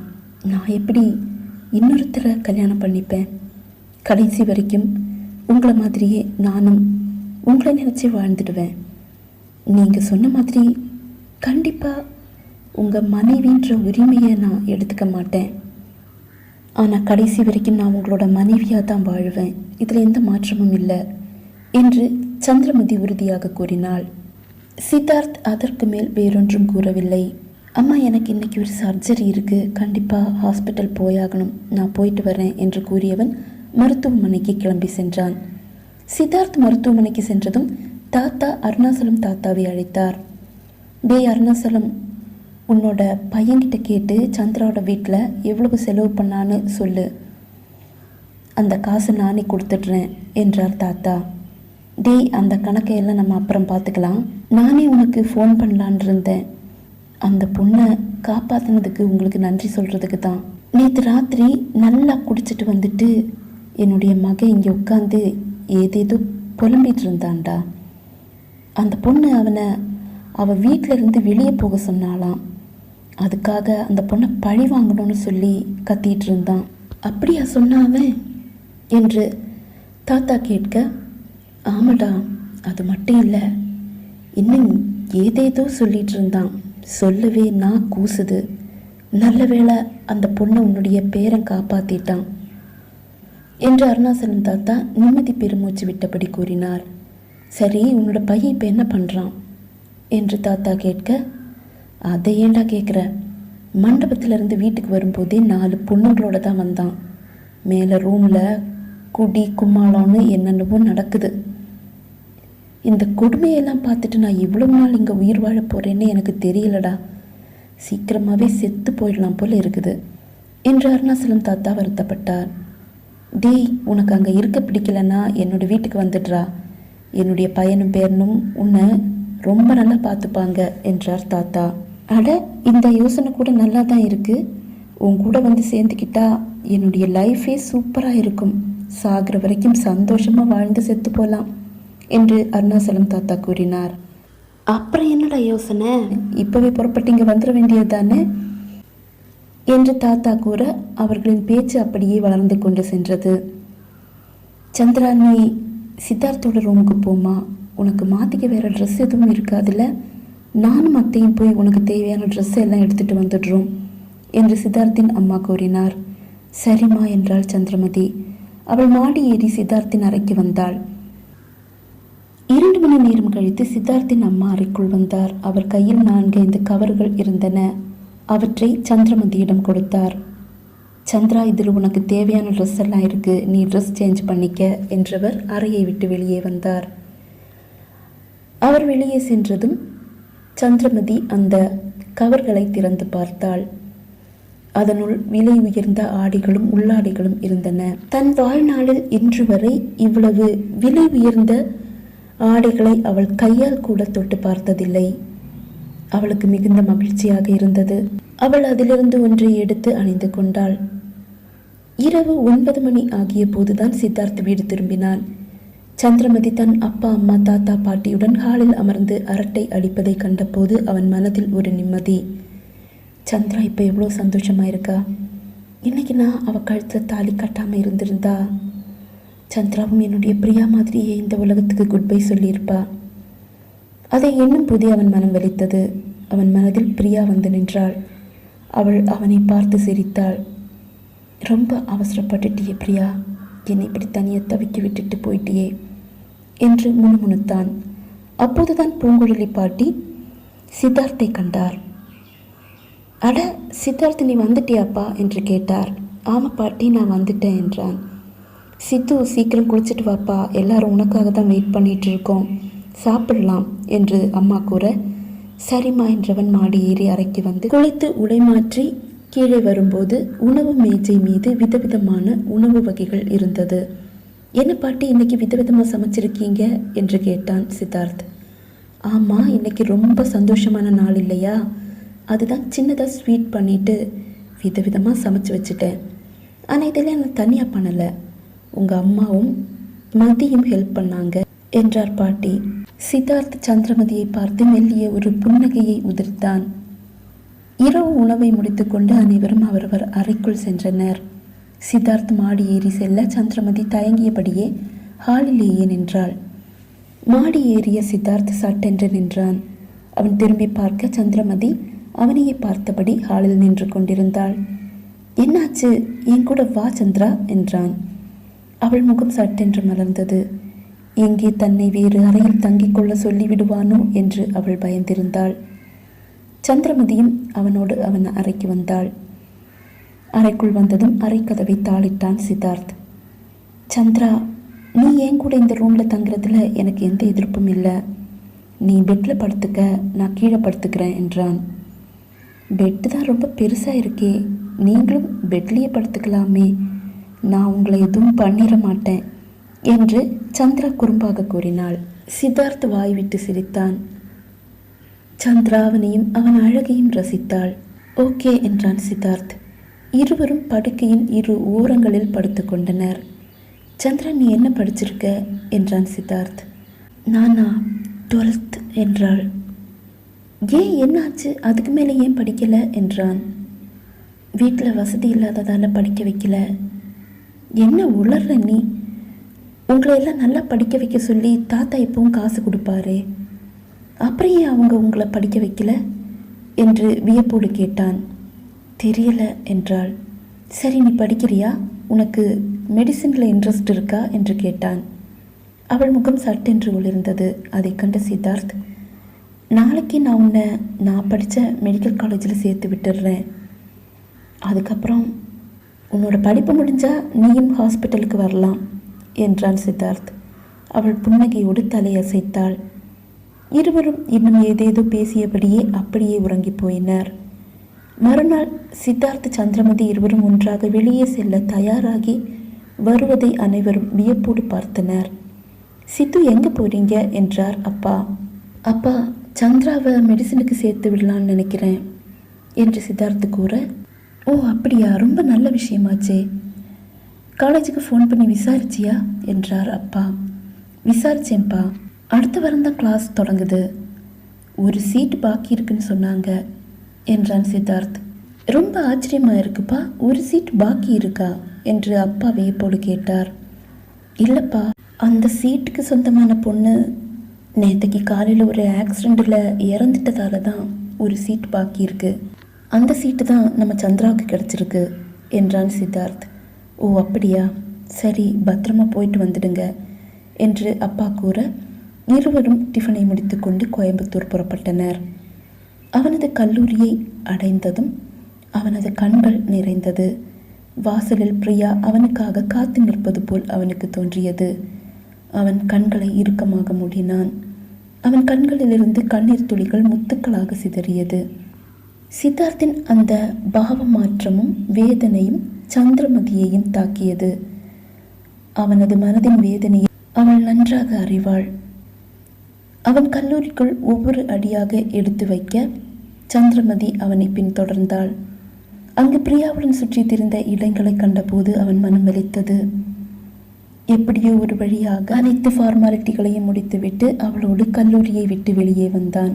நான் எப்படி இன்னொருத்தரை கல்யாணம் பண்ணிப்பேன்? கடைசி வரைக்கும் உங்களை மாதிரியே நானும் உங்களை நினச்சி வாழ்ந்துடுவேன். நீங்கள் சொன்ன மாதிரி கண்டிப்பாக உங்கள் மனைவின்ற உரிமையை நான் எடுத்துக்க மாட்டேன். ஆனால் கடைசி வரைக்கும் நான் உங்களோட மனைவியாக தான் வாழுவேன். இதில் எந்த மாற்றமும் இல்லை என்று சந்திரமதி உறுதியாக கூறினாள். சித்தார்த் அதற்கு மேல் வேறொன்றும் கூறவில்லை. அம்மா, எனக்கு இன்றைக்கி ஒரு சர்ஜரி இருக்குது, கண்டிப்பாக ஹாஸ்பிட்டல் போயாகணும், நான் போயிட்டு வரேன் என்று கூறியவன் மருத்துவமனைக்கு கிளம்பி சென்றான். சித்தார்த் மருத்துவமனைக்கு சென்றதும் தாத்தா அருணாசலம் தாத்தாவை அழைத்தார். டேய் அருணாசலம், உன்னோட பையன்கிட்ட கேட்டு சந்திராவோட வீட்டில் எவ்வளவு செலவு பண்ணான்னு சொல்லு, அந்த காசை நானே கொடுத்துட்றேன் என்றார் தாத்தா. டேய், அந்த கணக்கையெல்லாம் நம்ம அப்புறம் பார்த்துக்கலாம். நானே உனக்கு ஃபோன் பண்ணலான் இருந்தேன். அந்த பொண்ணை காப்பாற்றினதுக்கு உங்களுக்கு நன்றி சொல்கிறதுக்கு தான். நேற்று ராத்திரி நல்லா குடிச்சிட்டு வந்துட்டு என்னுடைய மகன் இங்கே உட்காந்து ஏதேதோ புலம்பிகிட்டு இருந்தான்டா. அந்த பொண்ணு அவள் வீட்டில் இருந்து வெளியே போக சொன்னாலாம். அதுக்காக அந்த பொண்ணை பழி வாங்கணும்னு சொல்லி கத்திட்டு இருந்தான். அப்படியா சொன்னாவன் என்று தாத்தா கேட்க, ஆமாடா, அது மட்டும் இல்லை, இன்னும் ஏதேதோ சொல்லிட்டு இருந்தான். சொல்லவே நான் கூசுது. நல்ல வேளை அந்த பொண்ணை உன்னுடைய பேரன் காப்பாற்றிட்டான் என்று அருணாசலம் தாத்தா நிம்மதி பெருமூச்சு விட்டபடி கூறினார். சரி, உன்னோட பையன் இப்போ என்ன பண்ணுறான் என்று தாத்தா கேட்க, அதை ஏண்டா கேட்குற? மண்டபத்திலேருந்து வீட்டுக்கு வரும்போதே 4 பொண்ணுங்களோட தான் வந்தான். மேலே ரூமில் குடி கும்மாளம்னு என்னென்னவோ நடக்குது. இந்த கொடுமையெல்லாம் பார்த்துட்டு நான் இவ்வளவு நாள் இங்கே உயிர் வாழ போகிறேன்னு எனக்கு தெரியலடா. சீக்கிரமாகவே செத்து போயிடலாம் போல இருக்குது என்று அருணாசலம் தாத்தா வருத்தப்பட்டார். டேய், உனக்கு அங்கே இருக்க பிடிக்கலன்னா என்னோட வீட்டுக்கு வந்துடுறா. என்னுடைய பையனும் பேரனும் உன்னை ரொம்ப நல்லா பார்த்துப்பாங்க என்றார் தாத்தா. அட, இந்த யோசனை கூட நல்லா தான் இருக்குது. உன் கூட வந்து சேர்ந்துக்கிட்டா என்னுடைய லைஃபே சூப்பராக இருக்கும். சாகிற வரைக்கும் சந்தோஷமாக வாழ்ந்து செத்து போகலாம் என்று அருணாசலம் தாத்தா கூறினார். அப்புறம் என்னடா யோசனை? இப்போவே புறப்பட்டு இங்கே வந்துட வேண்டியது தானே என்று தாத்தா கூற அவர்களின் பேச்சு அப்படியே வளர்ந்து கொண்டு சென்றது. சந்திரா, நீ சித்தார்த்தோட ரூமுக்கு போமா, உனக்கு மாற்றிக்க வேறு ட்ரெஸ் எதுவும் இருக்காதுல்ல, நானும் அத்தையும் போய் உனக்கு தேவையான ட்ரெஸ் எல்லாம் எடுத்துகிட்டு வந்துடுறோம் என்று சித்தார்த்தின் அம்மா கூறினார். சரிம்மா என்றாள் சந்திரமதி. அவள் மாடி ஏறி சித்தார்த்தின் அறைக்கு வந்தாள். 2 மணி நேரம் கழித்து சித்தார்த்தின் அம்மா அறைக்குள் வந்தார். அவர் கையில் 4-5 கவர்கள் இருந்தன. அவற்றை சந்திரமதியிடம் கொடுத்தார். சந்திரா, இதில் உனக்கு தேவையான ட்ரெஸ் எல்லாம் இருக்குது, நீ ட்ரெஸ் சேஞ்ச் பண்ணிக்க என்றவர் அறையை விட்டு வெளியே வந்தார். அவர் வெளியே சென்றதும் சந்திரமதி அந்த கவர்களை திறந்து பார்த்தாள். அதனுள் விலை உயர்ந்த ஆடைகளும் உள்ளாடைகளும் இருந்தன. தன் வாழ்நாளில் இன்று வரை இவ்வளவு விலை உயர்ந்த ஆடைகளை அவள் கையால் கூட தொட்டு பார்த்ததில்லை. அவளுக்கு மிகுந்த மகிழ்ச்சியாக இருந்தது. அவள் அதிலிருந்து ஒன்றை எடுத்து அணிந்து கொண்டாள். இரவு 9 மணி ஆகிய போதுதான் சித்தார்த் வீடு திரும்பினான். சந்திரமதி தன் அப்பா, அம்மா, தாத்தா, பாட்டியுடன் ஹாலில் அமர்ந்து அரட்டை அடிப்பதை கண்டபோது அவன் மனதில் ஒரு நிம்மதி. சந்திரா இப்போ எவ்வளோ சந்தோஷமா இருக்கா. இன்னைக்கு நான் அவள் கழுத்தில் தாலி கட்டாமல் இருந்திருந்தா சந்திராவும் என்னுடைய பிரியா மாதிரியே இந்த உலகத்துக்கு குட் பை சொல்லியிருப்பா. அதை எண்ணும் போதே அவன் மனம் வலித்தது. அவன் மனதில் பிரியா வந்து நின்றாள். அவள் அவனை பார்த்து சிரித்தாள். ரொம்ப அவசரப்பட்டுட்டியே பிரியா, என்னை இப்படி தனியாக தவிக்க விட்டுட்டு போயிட்டியே என்று முணுமுணுத்தான். அப்போதுதான் பூங்குழலி பாட்டி சித்தார்த்தை கண்டார். அட சித்தார்த், நீ வந்துட்டியாப்பா என்று கேட்டார். ஆமாம் பாட்டி, நான் வந்துட்டேன் என்றான். சித்து, சீக்கிரம் குளிச்சுட்டு வாப்பா, எல்லாரும் உனக்காக தான் வெயிட் பண்ணிட்டு இருக்கோம், சாப்பிடலாம் என்று அம்மா கூற, சரிம்மா என்றவன் மாடி ஏறி அறைக்கு வந்து குளித்து உடை மாற்றி கீழே வரும்போது உணவு மேஜை மீது விதவிதமான உணவு வகைகள் இருந்தது. என்ன பாட்டி, இன்னைக்கு விதவிதமாக சமைச்சிருக்கீங்க என்று கேட்டான் சித்தார்த். ஆமாம், இன்னைக்கு ரொம்ப சந்தோஷமான நாள் இல்லையா, அதுதான் சின்னதாக ஸ்வீட் பண்ணிட்டு விதவிதமாக சமைச்சு வச்சுட்டேன். ஆனால் இதெல்லாம் நான் தனியாக பண்ணலை, உங்கள் அம்மாவும் மதியும் ஹெல்ப் பண்ணாங்க என்றார் பாட்டி. சித்தார்த் சந்திரமதியை பார்த்து மெல்லிய ஒரு புன்னகையை உதிர்த்தான். இரவு உணவை முடித்துக்கொண்டு அனைவரும் அவரவர் அறைக்குள் சென்றனர். சித்தார்த் மாடி ஏறி செல்ல சந்திரமதி தயங்கியபடியே ஹாலிலேயே நின்றாள். மாடி ஏறிய சித்தார்த் சட்டென்று நின்றான். அவன் திரும்பி பார்க்க சந்திரமதி அவனையே பார்த்தபடி ஹாலில் நின்று கொண்டிருந்தாள். என்னாச்சு, என் கூட வா சந்திரா என்றான். அவள் முகம் சட்டென்று மலர்ந்தது. எங்கே தன்னை வேறு அறையில் தங்கிக் கொள்ள சொல்லிவிடுவானோ என்று அவள் பயந்திருந்தாள். சந்திரமதியும் அவனோடு அவன் அறைக்கு வந்தாள். அறைக்குள் வந்ததும் அறைக்கதவை தாளிட்டான் சித்தார்த். சந்திரா, நீ ஏன் கூட இந்த ரூமில் தங்குறதுல எனக்கு எந்த எதிர்ப்பும் இல்லை, நீ பெட்டில் படுத்துக்க, நான் கீழே படுத்துக்கிறேன் என்றான். பெட்டு தான் ரொம்ப பெருசாக இருக்கே, நீங்களும் பெட்லேயே படுத்துக்கலாமே, நான் உங்களை எதுவும் பண்ணிட மாட்டேன் என்று சந்திரா குறும்பாக கூறினாள். சித்தார்த் வாய்விட்டு சிரித்தான். சந்திரா அவனையும் அவன் அழகையும் ரசித்தாள். ஓகே என்றான் சித்தார்த். இருவரும் படுக்கையின் இரு ஓரங்களில் படுத்து கொண்டனர். சந்திரா, நீ என்ன படிச்சிருக்க என்றான் சித்தார்த். நானா 12th என்றாள். ஏன், என்னாச்சு, அதுக்கு மேலே ஏன் படிக்கலை என்றான். வீட்டில் வசதி இல்லாததால் படிக்க வைக்கல. என்ன உளர்ற நீ, உங்களை எல்லாம் நல்லா படிக்க வைக்க சொல்லி தாத்தா எப்பவும் காசு கொடுப்பாரு, அப்புறம் ஏன் அவங்க உங்களை படிக்க வைக்கல என்று வியப்போடு கேட்டான். தெரியல என்றாள். சரி, நீ படிக்கிறியா, உனக்கு மெடிசினில் இன்ட்ரெஸ்ட் இருக்கா என்று கேட்டான். அவள் முகம் சட்டென்று ஒளிர்ந்தது. அதை கண்ட சித்தார்த், நாளைக்கு நான் படித்த மெடிக்கல் காலேஜில் சேர்த்து விட்டுடுறேன், அதுக்கப்புறம் உன்னோட படிப்பு முடிஞ்சால் நீயும் ஹாஸ்பிட்டலுக்கு வரலாம் என்றான் சித்தார்த். அவள் புன்னகையோடு தலையசைத்தாள். இருவரும் இன்னும் ஏதேதோ பேசியபடியே அப்படியே உறங்கி போயினர். மறுநாள் சித்தார்த் சந்திரமதி இருவரும் ஒன்றாக வெளியே செல்ல தயாராகி வருவதை அனைவரும் வியப்போடு பார்த்தனர். சித்து, எங்கே போறீங்க என்றார் அப்பா. அப்பா, சந்திராவை மெடிசனுக்கு சேர்த்து விடலான்னு நினைக்கிறேன் என்று சித்தார்த்து கூற, ஓ அப்படியா, ரொம்ப நல்ல விஷயமாச்சே, காலேஜுக்கு ஃபோன் பண்ணி விசாரிச்சியா என்றார் அப்பா. விசாரிச்சேன்ப்பா, அடுத்த வாரம் தான் கிளாஸ் தொடங்குது, ஒரு சீட் பாக்கி இருக்குன்னு சொன்னாங்க என்றான் சித்தார்த். ரொம்ப ஆச்சரியமாக இருக்குப்பா, ஒரு சீட் பாக்கி இருக்கா என்று அப்பா வியப்போடு கேட்டார். இல்லைப்பா, அந்த சீட்டுக்கு சொந்தமான பொண்ணு நேற்றுக்கு காலையில் ஒரு ஆக்சிடெண்ட்டில் இறந்துட்டதால தான் ஒரு சீட் பாக்கி இருக்கு, அந்த சீட்டு தான் நம்ம சந்திராவுக்கு கிடச்சிருக்கு என்றான் சித்தார்த். ஓ அப்படியா, சரி, பத்திரமா போயிட்டு வந்துடுங்க என்று அப்பா கூற இருவரும் டிஃபனை முடித்துக்கொண்டு கோயம்புத்தூர் புறப்பட்டனர். அவனது கல்லூரியை அடைந்ததும் அவனது கண்கள் நிறைந்தது. வாசலில் பிரியா அவனுக்காக காத்து நிற்பது போல் அவனுக்கு தோன்றியது. அவன் கண்களை இறுக்கமாக மூடினான். அவன் கண்களிலிருந்து கண்ணீர் துளிகள் முத்துக்களாக சிதறியது. சித்தார்த்தின் அந்த பாவ மாற்றமும் வேதனையும் சந்திரமதியையும் தாக்கியது. அவனது மனதின் வேதனையை அவள் நன்றாக அறிவாள். அவன் கல்லூரிக்குள் ஒவ்வொரு அடியாக எடுத்து வைக்க சந்திரமதி அவனை பின்தொடர்ந்தாள். அங்கு பிரியாவுடன் சுற்றி திரிந்த இடங்களை கண்டபோது அவன் மனம் வலித்தது. எப்படியோ ஒரு வழியாக அனைத்து ஃபார்மாலிட்டிகளையும் முடித்துவிட்டு அவளோடு கல்லூரியை விட்டு வெளியே வந்தான்.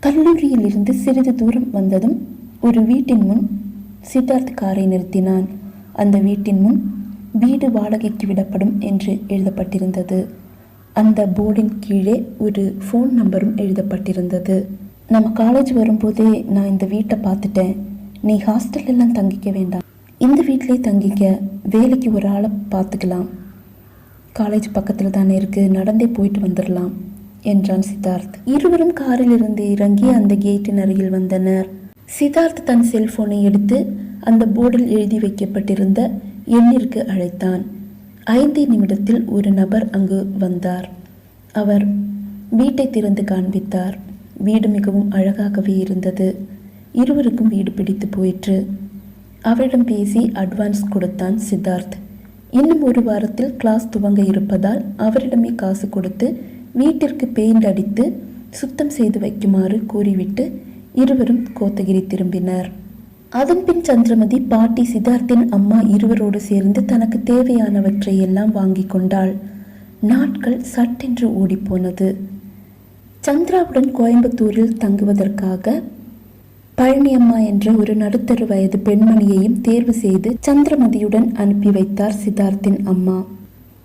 கல்லூரியில் இருந்து சிறிது தூரம் வந்ததும் ஒரு வீட்டின் முன் சித்தார்த் காரை நிறுத்தினான். அந்த வீட்டின் முன் வீடு வாடகைக்கு விடப்படும் என்று எழுதப்பட்டிருந்தது. அந்த போர்டின் கீழே ஒரு ஃபோன் நம்பரும் எழுதப்பட்டிருந்தது. நம்ம காலேஜ் வரும்போதே நான் இந்த வீட்டை பார்த்துட்டேன். நீ ஹாஸ்டல்லாம் தங்கிக்க வேண்டாம், இந்த வீட்டிலே தங்கிக்க. வேலைக்கு ஒரு ஆளை பார்த்துக்கலாம். காலேஜ் பக்கத்தில் தானே இருக்குது, நடந்தே போயிட்டு வந்துடலாம் என்றான் சித்தார்த். இருவரும் காரில் இருந்து இறங்கி அந்த கேட்டின் அருகில் வந்தனர். சித்தார்த் தன் செல்போனை எடுத்து அந்த போர்டில் எழுதி வைக்கப்பட்டிருந்த எண்ணிற்கு அழைத்தான். 5 நிமிடத்தில் ஒரு நபர் அங்கு வந்தார். அவர் வீட்டை திறந்து காண்பித்தார். வீடு மிகவும் அழகாகவே இருந்தது. இருவருக்கும் வீடு பிடித்து போயிற்று. அவரிடம் பேசி அட்வான்ஸ் கொடுத்தான் சித்தார்த். இன்னும் ஒரு வாரத்தில் கிளாஸ் துவங்க இருப்பதால் அவரிடமே காசு கொடுத்து வீட்டிற்கு பெயிண்ட் அடித்து சுத்தம் செய்து வைக்குமாறு கூறிவிட்டு இருவரும் கோத்தகிரி திரும்பினர். அதன்பின் சந்திரமதி பாட்டி, சித்தார்த்தின் அம்மா இருவரோடு சேர்ந்து தனக்கு தேவையானவற்றை எல்லாம் வாங்கி கொண்டாள். நாட்கள் சட்டென்று ஓடிப்போனது. சந்திராவுடன் கோயம்புத்தூரில் தங்குவதற்காக பழனியம்மா என்ற ஒரு நடுத்தர வயது பெண்மணியையும் தேர்வு செய்து சந்திரமதியுடன் அனுப்பி வைத்தார் சித்தார்த்தின் அம்மா.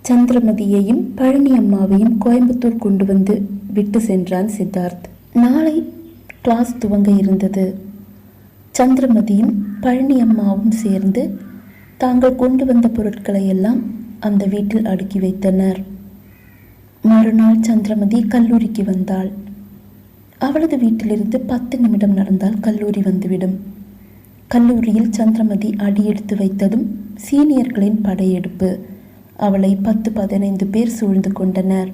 சந்திரமதியையும் பழனியம்மாவையும் கோயம்புத்தூர் கொண்டு வந்து விட்டு சென்றான் சித்தார்த். நாளை கிளாஸ் துவங்க இருந்தது. சந்திரமதியும் பழனியம்மாவும் சேர்ந்து தாங்கள் கொண்டு வந்த பொருட்களை எல்லாம் அந்த வீட்டில் அடுக்கி வைத்தனர். மறுநாள் சந்திரமதி கல்லூரிக்கு வந்தாள். அவளது வீட்டிலிருந்து 10 நிமிடம் நடந்தால் கல்லூரி வந்துவிடும். கல்லூரியில் சந்திரமதி அடியெடுத்து வைத்ததும் சீனியர்களின் படையெடுப்பு. அவளை 10-15 பேர் சூழ்ந்து கொண்டனர்.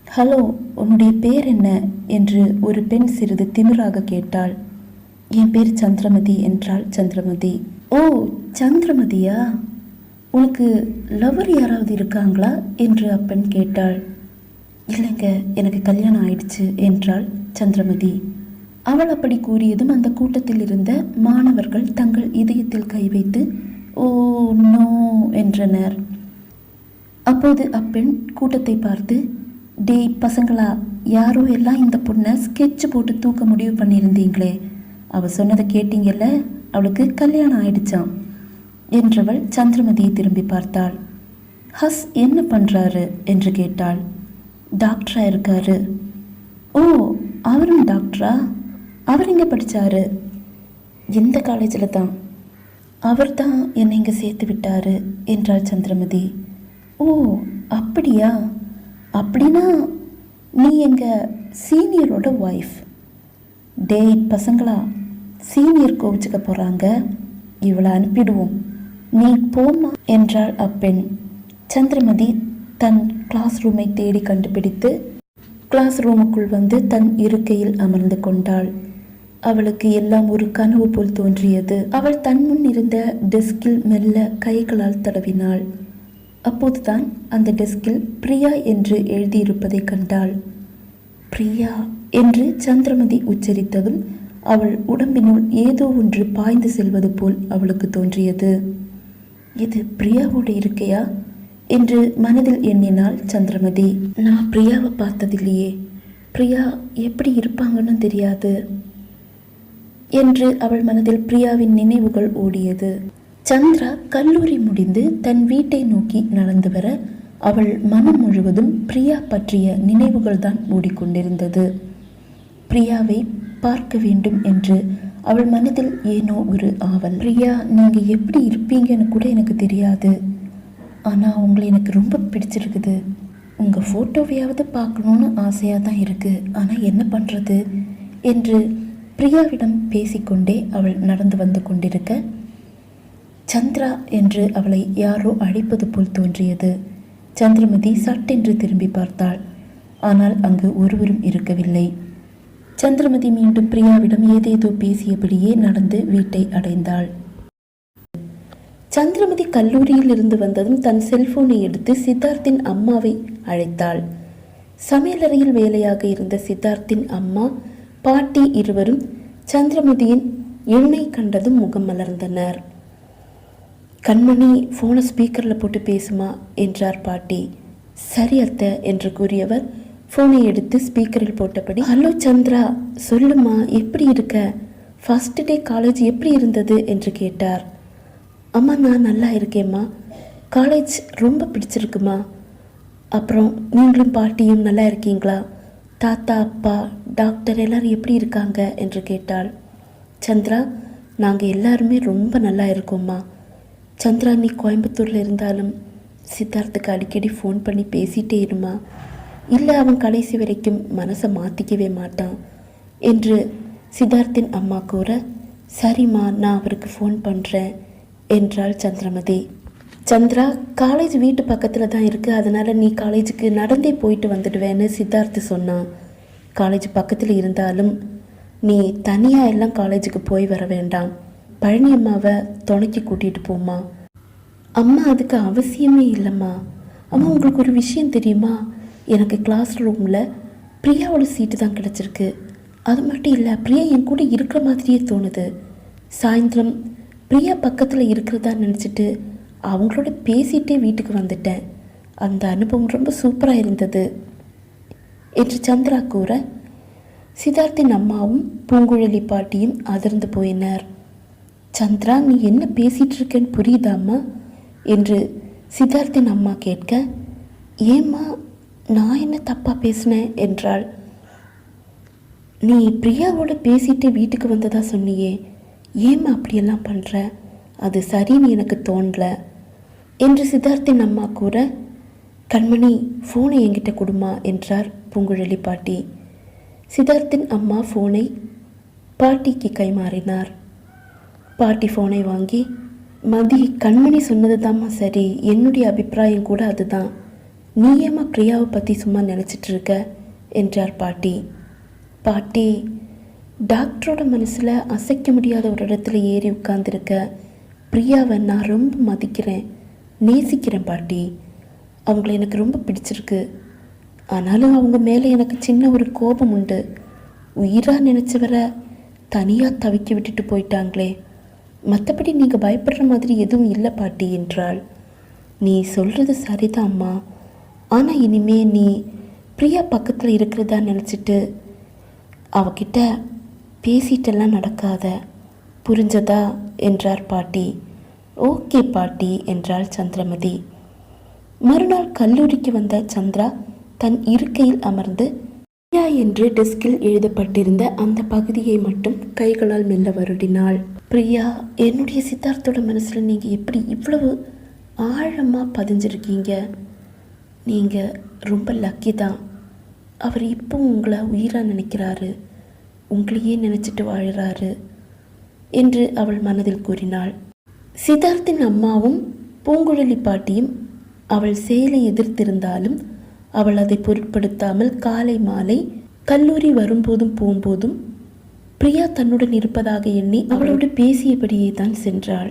ஹலோ, உன்னுடைய பேர் என்ன என்று ஒரு பெண் சிறிது திமிராக கேட்டாள். என் பேர் சந்திரமதி என்றாள் சந்திரமதி. ஓ, சந்திரமதியா? உனக்கு லவர் யாராவது இருக்காங்களா என்று அப்பெண் கேட்டாள். இல்லைங்க, எனக்கு கல்யாணம் ஆயிடுச்சு என்றாள் சந்திரமதி. அவள் அப்படி கூறியதும் அந்த கூட்டத்தில் இருந்த மாணவர்கள் தங்கள் இதயத்தில் கை வைத்து ஓ நோ என்றனர். அப்போது அப்பெண் கூட்டத்தை பார்த்து, டேய் பசங்களா, யாரோ எல்லாம் இந்த பொண்ணை ஸ்கெட்ச் போட்டு தூக்க முடிவு பண்ணியிருந்தீங்களே, அவள் சொன்னதை கேட்டீங்கல்ல, அவளுக்கு கல்யாணம் ஆயிடுச்சாம் என்றவள் சந்திரமதியை திரும்பி பார்த்தாள். ஹஸ் என்ன பண்ணுறாரு என்று கேட்டாள். டாக்டரா இருக்காரு. ஓ, அவரும் டாக்டரா? அவர் எங்கே படித்தாரு? எந்த காலேஜில் தான். அவர் தான் என்னை இங்கே சேர்த்து விட்டாரு என்றாள் சந்திரமதி. ஓ அப்படியா? அப்படின்னா நீ எங்கள் சீனியரோட ஒய்ஃப். டேய் பசங்களா, சீனியர் கோவிச்சுக்க போகிறாங்க, இவளை அனுப்பிடுவோம், நீ போமா என்றாள் அப்பெண். சந்திரமதி தன் கிளாஸ் ரூமை தேடி கண்டுபிடித்து கிளாஸ் ரூமுக்குள் வந்து தன் இருக்கையில் அமர்ந்து கொண்டாள். அவளுக்கு எல்லாம் ஒரு கனவு போல் தோன்றியது. அவள் தன் முன் இருந்த டெஸ்கில் மெல்ல கைகளால் தடவினாள். அப்போதுதான் அந்த டெஸ்கில் பிரியா என்று எழுதியிருப்பதை கண்டாள். பிரியா என்று சந்திரமதி உச்சரித்ததும் அவள் உடம்பினுள் ஏதோ ஒன்று பாய்ந்து செல்வது போல் அவளுக்கு தோன்றியது. இது பிரியாவோட இருக்கையா என்று மனதில் எண்ணினாள் சந்திரமதி. நான் பிரியாவை பார்த்ததில்லையே, பிரியா எப்படி இருப்பாங்கன்னு தெரியாது என்று அவள் மனதில் பிரியாவின் நினைவுகள் ஓடியது. சந்திரா கல்லூரி முடிந்து தன் வீட்டை நோக்கி நடந்து வர அவள் மனம் முழுவதும் பிரியா பற்றிய நினைவுகள் தான் ஓடிக்கொண்டிருந்தது. பிரியாவை பார்க்க வேண்டும் என்று அவள் மனதில் ஏனோ ஒரு ஆவல். பிரியா, நீங்கள் எப்படி இருப்பீங்கன்னு கூட எனக்கு தெரியாது, ஆனால் உங்களை எனக்கு ரொம்ப பிடிச்சிருக்குது. உங்கள் ஃபோட்டோவையாவது பார்க்கணுன்னு ஆசையாக தான் இருக்குது, ஆனால் என்ன பண்ணுறது என்று பிரியாவிடம் பேசிக்கொண்டே அவள் நடந்து வந்து கொண்டிருக்க சந்திரா என்று அவளை யாரோ அழைப்பது போல் தோன்றியது. சந்திரமதி சட்டென்று திரும்பி பார்த்தாள். ஆனால் அங்கு ஒருவரும் இருக்கவில்லை. சந்திரமதி மீண்டும் பிரியாவிடம் ஏதேதோ பேசியபடியே நடந்து வீட்டை அடைந்தாள். சந்திரமதி கல்லூரியில் இருந்து வந்ததும் தன் செல்போனை எடுத்து சித்தார்த்தின் அம்மாவை அழைத்தாள். சமையலறையில் வேலையாக இருந்த சித்தார்த்தின் அம்மா, பாட்டி இருவரும் சந்திரமதியின் எண்ணெய் கண்டதும் முகம் மலர்ந்தனர். கண்மணி, ஃபோனை ஸ்பீக்கரில் போட்டு பேசுமா என்றார் பாட்டி. சரி அத்தை என்று கூறியவர் ஃபோனை எடுத்து ஸ்பீக்கரில் போட்டபடி, ஹலோ சந்திரா, சொல்லுமா, எப்படி இருக்க? ஃபர்ஸ்ட் டே காலேஜ் எப்படி இருந்தது என்று கேட்டார். அம்மா, நான் நல்லா இருக்கேம்மா. காலேஜ் ரொம்ப பிடிச்சிருக்குமா? அப்புறம் நீங்களும் பாட்டியும் நல்லா இருக்கீங்களா? தாத்தா, அப்பா, டாக்டர் எல்லாரும் எப்படி இருக்காங்க என்று கேட்டாள். சந்திரா, நாங்கள் எல்லாருமே ரொம்ப நல்லா இருக்கோம்மா. சந்திரா, நீ கோயம்புத்தூரில் இருந்தாலும் சித்தார்த்துக்கு அடிக்கடி ஃபோன் பண்ணி பேசிகிட்டே இருமா. இல்லை, அவன் கடைசி வரைக்கும் மனசை மாற்றிக்கவே மாட்டான் என்று சித்தார்த்தின் அம்மா கூற, சரிம்மா, நான் அவருக்கு ஃபோன் பண்ணுறேன் என்றாள் சந்திரமதி. சந்திரா, காலேஜ் வீட்டு பக்கத்தில் தான் இருக்குது, அதனால் நீ காலேஜுக்கு நடந்தே போயிட்டு வந்துடுவேன்னு சித்தார்த்து சொன்னான். காலேஜ் பக்கத்தில் இருந்தாலும் நீ தனியாக எல்லாம் காலேஜுக்கு போய் வர வேண்டாம். பழனி அம்மாவை துணைக்கி கூட்டிகிட்டு போம்மா. அம்மா, அதுக்கு அவசியமே இல்லைம்மா. அம்மா, உங்களுக்கு ஒரு விஷயம் தெரியுமா? எனக்கு கிளாஸ் ரூமில் பிரியாவோட சீட்டு தான் கிடச்சிருக்கு. அது மட்டும் இல்லை, பிரியா என் கூட இருக்கிற மாதிரியே தோணுது. சாயந்தரம் பிரியா பக்கத்தில் இருக்கிறதா நினச்சிட்டு அவங்களோட பேசிகிட்டே வீட்டுக்கு வந்துட்டேன். அந்த அனுபவம் ரொம்ப சூப்பராக இருந்தது என்று சந்திரா கூற, சித்தார்த்தின் அம்மாவும் பூங்குழலி பாட்டியும் அதிர்ந்து போயினர். சந்திரா, நீ என்ன பேசிகிட்டு இருக்கேன்னு புரியுதாம்மா என்று சித்தார்த்தின் அம்மா கேட்க, ஏம்மா, நான் என்ன தப்பாக பேசினேன் என்றாள். நீ பிரியாவோட பேசிட்டு வீட்டுக்கு வந்ததா சொன்னியே, ஏம்மா அப்படியெல்லாம் பண்ணுற? அது சரின்னு எனக்கு தோணல என்று சித்தார்த்தின் அம்மா கூற, கண்மணி, ஃபோனை என்கிட்ட கொடுமா என்றார் பூங்குழலி பாட்டி. சித்தார்த்தின் அம்மா ஃபோனை பாட்டிக்கு கைமாறினார். பாட்டி ஃபோனை வாங்கி, மதி, கண்மணி சொன்னது தாம்மா சரி, என்னுடைய அபிப்பிராயம் கூட அதுதான். நீ ஏம்மா பிரியாவை பற்றி சும்மா நினச்சிட்டு இருக்க என்றார் பாட்டி. பாட்டி, டாக்டரோட மனசில் அசைக்க முடியாத ஒரு இடத்துல ஏறி உட்கார்ந்துருக்க பிரியாவை நான் ரொம்ப மதிக்கிறேன், நேசிக்கிறேன் பாட்டி. அவங்கள எனக்கு ரொம்ப பிடிச்சிருக்கு. ஆனாலும் அவங்க மேலே எனக்கு சின்ன ஒரு கோபம் உண்டு. உயிராக நினச்சவரை தனியாக தவிக்க விட்டுட்டு போயிட்டாங்களே. மற்றபடி நீங்கள் பயப்படுற மாதிரி எதுவும் இல்லை பாட்டி என்றாள். நீ சொல்கிறது சரிதான் அம்மா. ஆனால் இனிமே நீ பிரியா பக்கத்தில் இருக்கிறதா நினச்சிட்டு அவகிட்ட பேசிட்டெல்லாம் நடக்காத, புரிஞ்சதா என்றார் பாட்டி. ஓகே பாட்டி என்றாள் சந்திரமதி. மறுநாள் கல்லூரிக்கு வந்த சந்திரா தன் இருக்கையில் அமர்ந்து பிரியா என்று டெஸ்கில் எழுதப்பட்டிருந்த அந்த பகுதியை மட்டும் கைகளால் மெல்ல வருடினாள். பிரியா, என்னுடைய சித்தார்த்தோட மனசில் நீங்கள் எப்படி இவ்வளவு ஆழமாக பதிஞ்சிருக்கீங்க? நீங்கள் ரொம்ப லக்கி தான். அவர் இப்போ உங்களை உயிராக நினைக்கிறாரு, உங்களையே நினச்சிட்டு வாழுறாரு என்று அவள் மனதில் கூறினாள். சித்தார்த்தின் அம்மாவும் பூங்குழலி பாட்டியும் அவள் செயலை எதிர்த்திருந்தாலும் அவள் அதை பொருட்படுத்தாமல் காலை மாலை கல்லூரி வரும்போதும் போகும்போதும் பிரியா தன்னுடன் இருப்பதாக எண்ணி அவளோடு பேசியபடியே தான் சென்றாள்.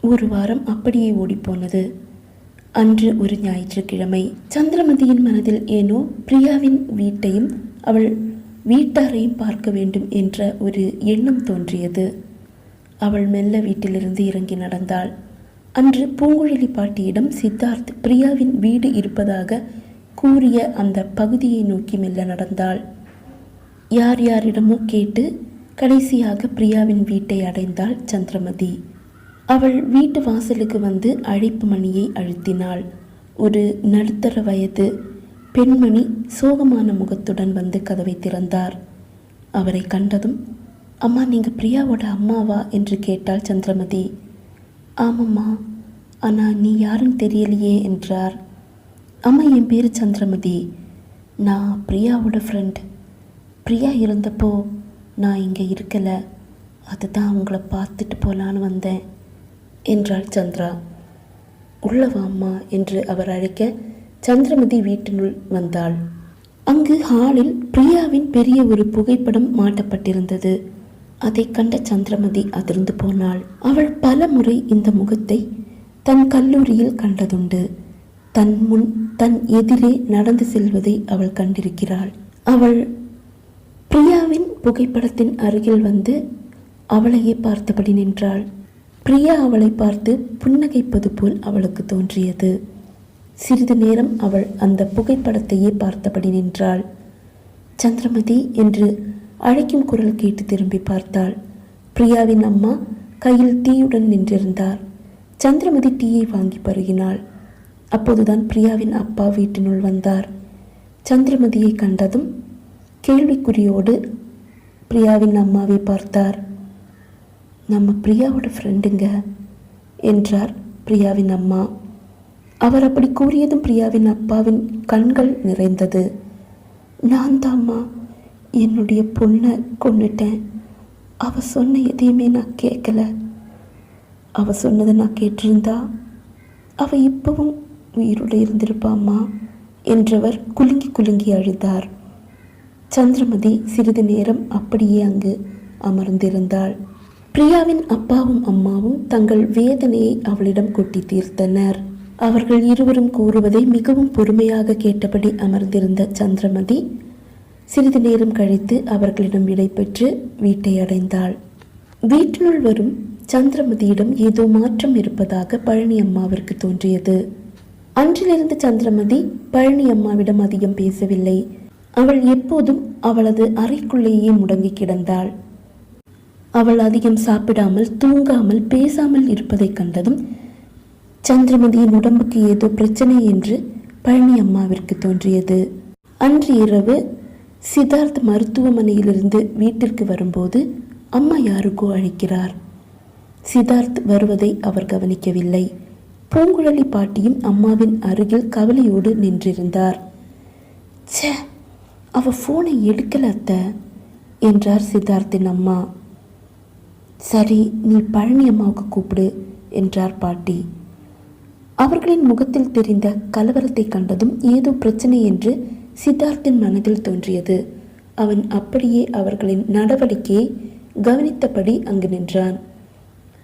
ஒரு வாரம் அப்படியே ஓடிப்போனது. அன்று ஒரு ஞாயிற்றுக்கிழமை. சந்திரமதியின் மனதில் ஏனோ பிரியாவின் வீட்டையும் அவள் வீட்டாரையும் பார்க்க வேண்டும் என்ற ஒரு எண்ணம் தோன்றியது. அவள் மெல்ல வீட்டிலிருந்து இறங்கி நடந்தாள். அன்று பூங்குழலி பாட்டியிடம் சித்தார்த் பிரியாவின் வீடு இருப்பதாக கூறிய அந்த பகுதியை நோக்கி மெல்ல நடந்தாள். யார் யாரிடமோ கேட்டு கடைசியாக பிரியாவின் வீட்டை அடைந்தாள் சந்திரமதி. அவள் வீட்டு வாசலுக்கு வந்து அழைப்பு மணியை அழுத்தினாள். ஒரு நடுத்தர வயது பெண்மணி சோகமான முகத்துடன் வந்து கதவை திறந்தார். அவரை கண்டதும், அம்மா, நீங்கள் பிரியாவோட அம்மாவா என்று கேட்டாள் சந்திரமதி. ஆமாம்மா, ஆனால் நீ யாருன்னு தெரியலையே என்றார். அம்மா, என் பேர் சந்திரமதி. நான் பிரியாவோட ஃப்ரெண்ட். பிரியா இருந்தப்போ நான் இங்கே இருக்கலை, அதுதான் உங்களை பார்த்துட்டு போகலான்னு வந்தேன் என்றாள் சந்திரா. உள்ளவா அம்மா என்று அவர் அழைக்க சந்திரமதி வீட்டினுள் வந்தாள். அங்கு ஹாலில் பிரியாவின் பெரிய ஒரு புகைப்படம் மாட்டப்பட்டிருந்தது. அதை கண்ட சந்திரமதி அதிர்ந்து போனாள். அவள் பல முறை இந்த முகத்தை தன் கல்லூரியில் கண்டதுண்டு. தன் முன் தன் எதிரே நடந்து செல்வதை அவள் கண்டிருக்கிறாள். அவள் பிரியாவின் புகைப்படத்தின் அருகில் வந்து அவளையே பார்த்தபடி நின்றாள். பிரியா அவளை பார்த்து புன்னகைப்பது போல் அவளுக்கு தோன்றியது. சிறிது நேரம் அவள் அந்த புகைப்படத்தையே பார்த்தபடி நின்றாள். சந்திரமதி என்று அழைக்கும் குரல் கேட்டு திரும்பி பார்த்தாள். பிரியாவின் அம்மா கையில் டீயுடன் நின்றிருந்தார். சந்திரமதி டீயை வாங்கி பருகினாள். அப்போதுதான் பிரியாவின் அப்பா வீட்டினுள் வந்தார். சந்திரமதியை கண்டதும் கேள்விக்குறியோடு பிரியாவின் அம்மாவை பார்த்தார். நம்ம பிரியாவோட ஃப்ரெண்டுங்க என்றார் பிரியாவின் அம்மா. அவர் அப்படி கூறியதும் பிரியாவின் அப்பாவின் கண்கள் நிறைந்தது. நான் தாம்மா என்னுடைய பொண்ணை கொன்னுட்டேன். அவ சொன்ன எதையுமே நான் கேட்கல. அவ சொன்னதை நான் கேட்டிருந்தா அவ இப்பவும் உயிரோடு இருந்திருப்பாம்மா என்றவர் குலுங்கி குலுங்கி அழுதார். சந்திரமதி சிறிது நேரம் அப்படியே அங்கு அமர்ந்திருந்தாள். பிரியாவின் அப்பாவும் அம்மாவும் தங்கள் வேதனையை அவளிடம் கொட்டி தீர்த்தனர். அவர்கள் இருவரும் கூறுவதை மிகவும் பொறுமையாக கேட்டபடி அமர்ந்திருந்த சந்திரமதி சிறிது நேரம் கழித்து அவர்களிடம் விடைபெற்று வீட்டை அடைந்தாள். வீட்டினுள் வரும் சந்திரமதியிடம் ஏதோ மாற்றம் இருப்பதாக பழனி அம்மாவிற்கு தோன்றியது. அன்றிலிருந்து சந்திரமதி பழனி அம்மாவிடம் அதிகம் பேசவில்லை. அவள் எப்போதும் அவளது அறைக்குள்ளேயே முடங்கி கிடந்தாள். அவள் அதிகம் சாப்பிடாமல் தூங்காமல் பேசாமல் இருப்பதை கண்டதும் சந்திரமதியின் உடம்புக்கு ஏதோ பிரச்சனை என்று பழனி அம்மாவிற்கு தோன்றியது. அன்று இரவு சித்தார்த் மருத்துவமனையிலிருந்து வீட்டிற்கு வரும்போது அம்மா யாருக்கோ அழைக்கிறார். சித்தார்த் வருவதை அவர் கவனிக்கவில்லை. பூங்குழலி பாட்டியும் அம்மாவின் அருகில் கவலையோடு நின்றிருந்தார். ச்சே, அவ போனை எடுக்கல அத்தை என்றார் சித்தார்த்தின் அம்மா. சரி, நீ பழனி அம்மாவுக்கு கூப்பிடு என்றார் பாட்டி. அவர்களின் முகத்தில் தெரிந்த கலவரத்தை கண்டதும் ஏதோ பிரச்சனை என்று சித்தார்த்தின் மனதில் தோன்றியது. அவன் அப்படியே அவர்களின் நடவடிக்கையை கவனித்தபடி அங்கு நின்றான்.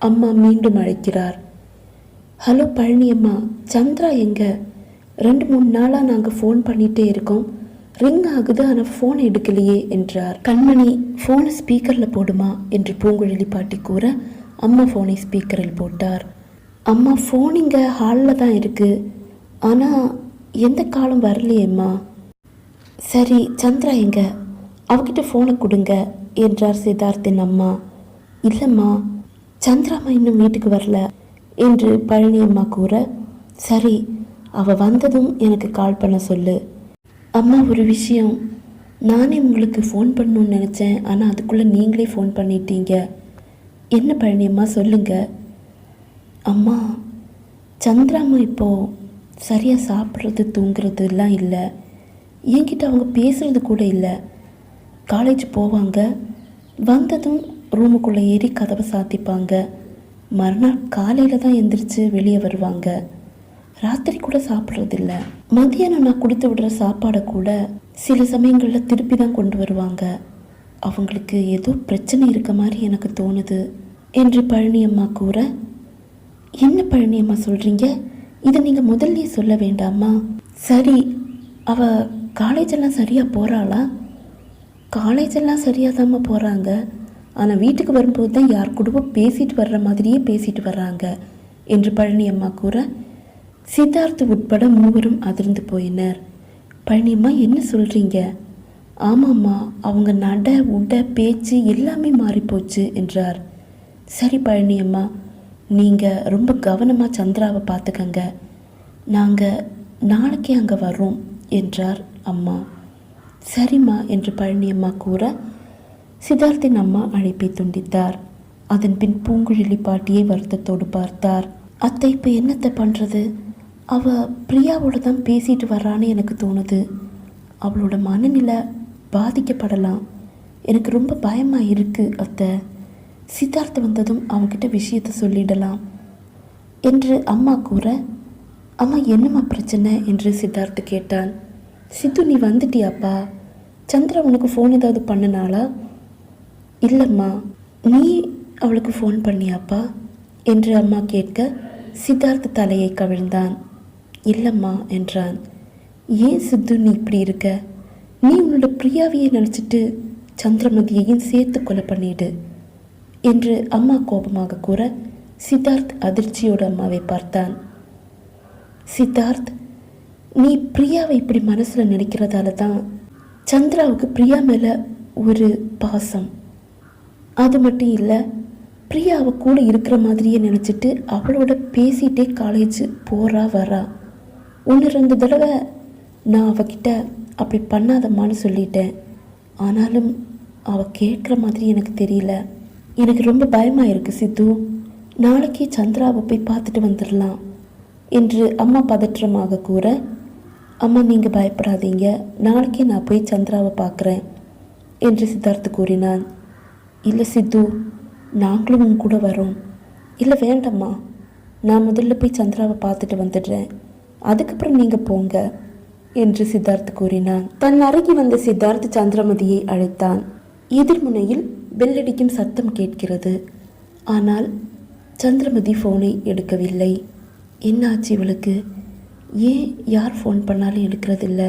அம்மா மீண்டும் அழைக்கிறார். ஹலோ பழனி அம்மா, சந்திரா எங்க? 2-3 நாளாக நாங்கள் ஃபோன் பண்ணிகிட்டே இருக்கோம். ரிங் ஆகுது, ஆனால் ஃபோன் எடுக்கலையே என்றார். கண்மணி, ஃபோனை ஸ்பீக்கரில் போடுமா என்று பூங்குழலி பாட்டி கூற அம்மா ஃபோனை ஸ்பீக்கரில் போட்டார். அம்மா, ஃபோன் இங்கே ஹாலில் தான் இருக்குது, ஆனால் எந்த காலம் வரலையேம்மா. சரி, சந்திரா எங்க? அவகிட்ட ஃபோனை கொடுங்க என்றார் சித்தார்த்தின் அம்மா. இல்லைம்மா, சந்திராம்மா இன்னும் வீட்டுக்கு வரல என்று பழனி அம்மா கூற, சரி, அவள் வந்ததும் எனக்கு கால் பண்ண சொல்லு. அம்மா, ஒரு விஷயம், நானே உங்களுக்கு ஃபோன் பண்ணணும்னு நினச்சேன், ஆனால் அதுக்குள்ளே நீங்களே ஃபோன் பண்ணிட்டீங்க. என்ன பழனி அம்மா, சொல்லுங்க. அம்மா, சந்திராம்மா இப்போது சரியாக சாப்பிட்றது தூங்குறது எல்லாம் இல்லை. என்கிட்ட அவங்க பேசுகிறது கூட இல்லை. காலேஜ் போவாங்க, வந்ததும் ரூமுக்குள்ளே ஏறி கதவை சாத்திப்பாங்க. மறுநாள் காலையில் தான் எந்திரிச்சு வெளியே வருவாங்க. ராத்திரி கூட சாப்பிட்றதில்ல. மதியானம் நான் கொடுத்து விடுற சாப்பாடை கூட சில சமயங்களில் திருப்பி தான் கொண்டு வருவாங்க. அவங்களுக்கு ஏதோ பிரச்சனை இருக்க மாதிரி எனக்கு தோணுது என்று பழனி அம்மா கூற, என்ன பழனி அம்மா சொல்கிறீங்க? இதை நீங்கள் முதல்லையே சொல்ல வேண்டாமா? சரி, அவள் காலேஜெல்லாம் சரியாக போகிறாளா? காலேஜெல்லாம் சரியாக தாம்மா போகிறாங்க, ஆனால் வீட்டுக்கு வரும்போது தான் யார் கூடவும் பேசிட்டு வர்ற மாதிரியே பேசிட்டு வர்றாங்க என்று பழனி அம்மா கூற, சித்தார்த் உட்பட மூவரும் அதிர்ந்து போயினர். பழனி அம்மா, என்ன சொல்கிறீங்க? ஆமாம்மா, அவங்க நட உட பேச்சு எல்லாமே மாறிப்போச்சு என்றார். சரி பழனி அம்மா, நீங்கள் ரொம்ப கவனமாக சந்திராவை பார்த்துக்கங்க. நாங்கள் நாளைக்கே அங்கே வர்றோம் என்றார் அம்மா. சரிம்மா என்று பழனி அம்மா கூற, சித்தார்த்தின் அம்மா அழைப்பை துண்டித்தார். அதன் பின் பூங்குழலி பாட்டியை வருத்தத்தோடு பார்த்தார். அத்தை, இப்போ என்னத்தை பண்ணுறது? அவள் பிரியாவோட தான் பேசிட்டு வர்றான்னு எனக்கு தோணுது. அவளோட மனநிலை பாதிக்கப்படலாம். எனக்கு ரொம்ப பயமாக இருக்குது அத்தை. சித்தார்த்த வந்ததும் அவங்ககிட்ட விஷயத்தை சொல்லிடலாம். என்று அம்மா கூற, அம்மா என்னம்மா பிரச்சனை என்று சித்தார்த் கேட்டான். சித்து நீ வந்துட்டியாப்பா? சந்திரா உனக்கு ஃபோன் ஏதாவது பண்ணினாளா? இல்லைம்மா. நீ அவளுக்கு ஃபோன் பண்ணியாப்பா என்று அம்மா கேட்க சித்தார்த் தலையை கவிழ்ந்தான். இல்லைம்மா என்றான். ஏன் சித்து நீ இப்படி இருக்க? நீ உன்னோட பிரியாவையை நினச்சிட்டு சந்திரமதியையும் சேர்த்து கொலை பண்ணிடு என்று அம்மா கோபமாக கூற சித்தார்த் அதிர்ச்சியோட அம்மாவை பார்த்தான். சித்தார்த், நீ பிரியாவை இப்படி மனசில் நினைக்கிறதால தான் சந்திராவுக்கு பிரியா மேலே ஒரு பாசம். அது மட்டும் இல்லை, பிரியா அவள் கூட இருக்கிற மாதிரியே நினச்சிட்டு அவளோட பேசிகிட்டே காலேஜ் போகிறா வரா. 1-2 தடவை நான் அவகிட்ட அப்படி பண்ணாதம்மான்னு சொல்லிட்டேன். ஆனாலும் அவள் கேட்குற மாதிரி எனக்கு தெரியல. எனக்கு ரொம்ப பயமாக இருக்குது சித்து. நாளைக்கே சந்திராவை போய் பார்த்துட்டு வந்துடலாம் என்று அம்மா பதற்றமாக கூற, அம்மா நீங்கள் பயப்படாதீங்க, நாளைக்கே நான் போய் சந்திராவை பார்க்குறேன் என்று சித்தார்த்து கூறினான். இல்லை சித்து, நாங்களும் உன் கூட வரோம். இல்லை வேண்டாம்மா, நான் முதல்ல போய் சந்திராவை பார்த்துட்டு வந்துடுறேன், அதுக்கப்புறம் நீங்கள் போங்க என்று சித்தார்த் கூறினான். தன் அருகே வந்த சித்தார்த் சந்திரமதியை அழைத்தான். எதிர்முனையில் பெல்லடிக்கும் சத்தம் கேட்கிறது. ஆனால் சந்திரமதி ஃபோனை எடுக்கவில்லை. என்னாச்சு இவளுக்கு? ஏன் யார் ஃபோன் பண்ணாலும் எடுக்கிறதில்ல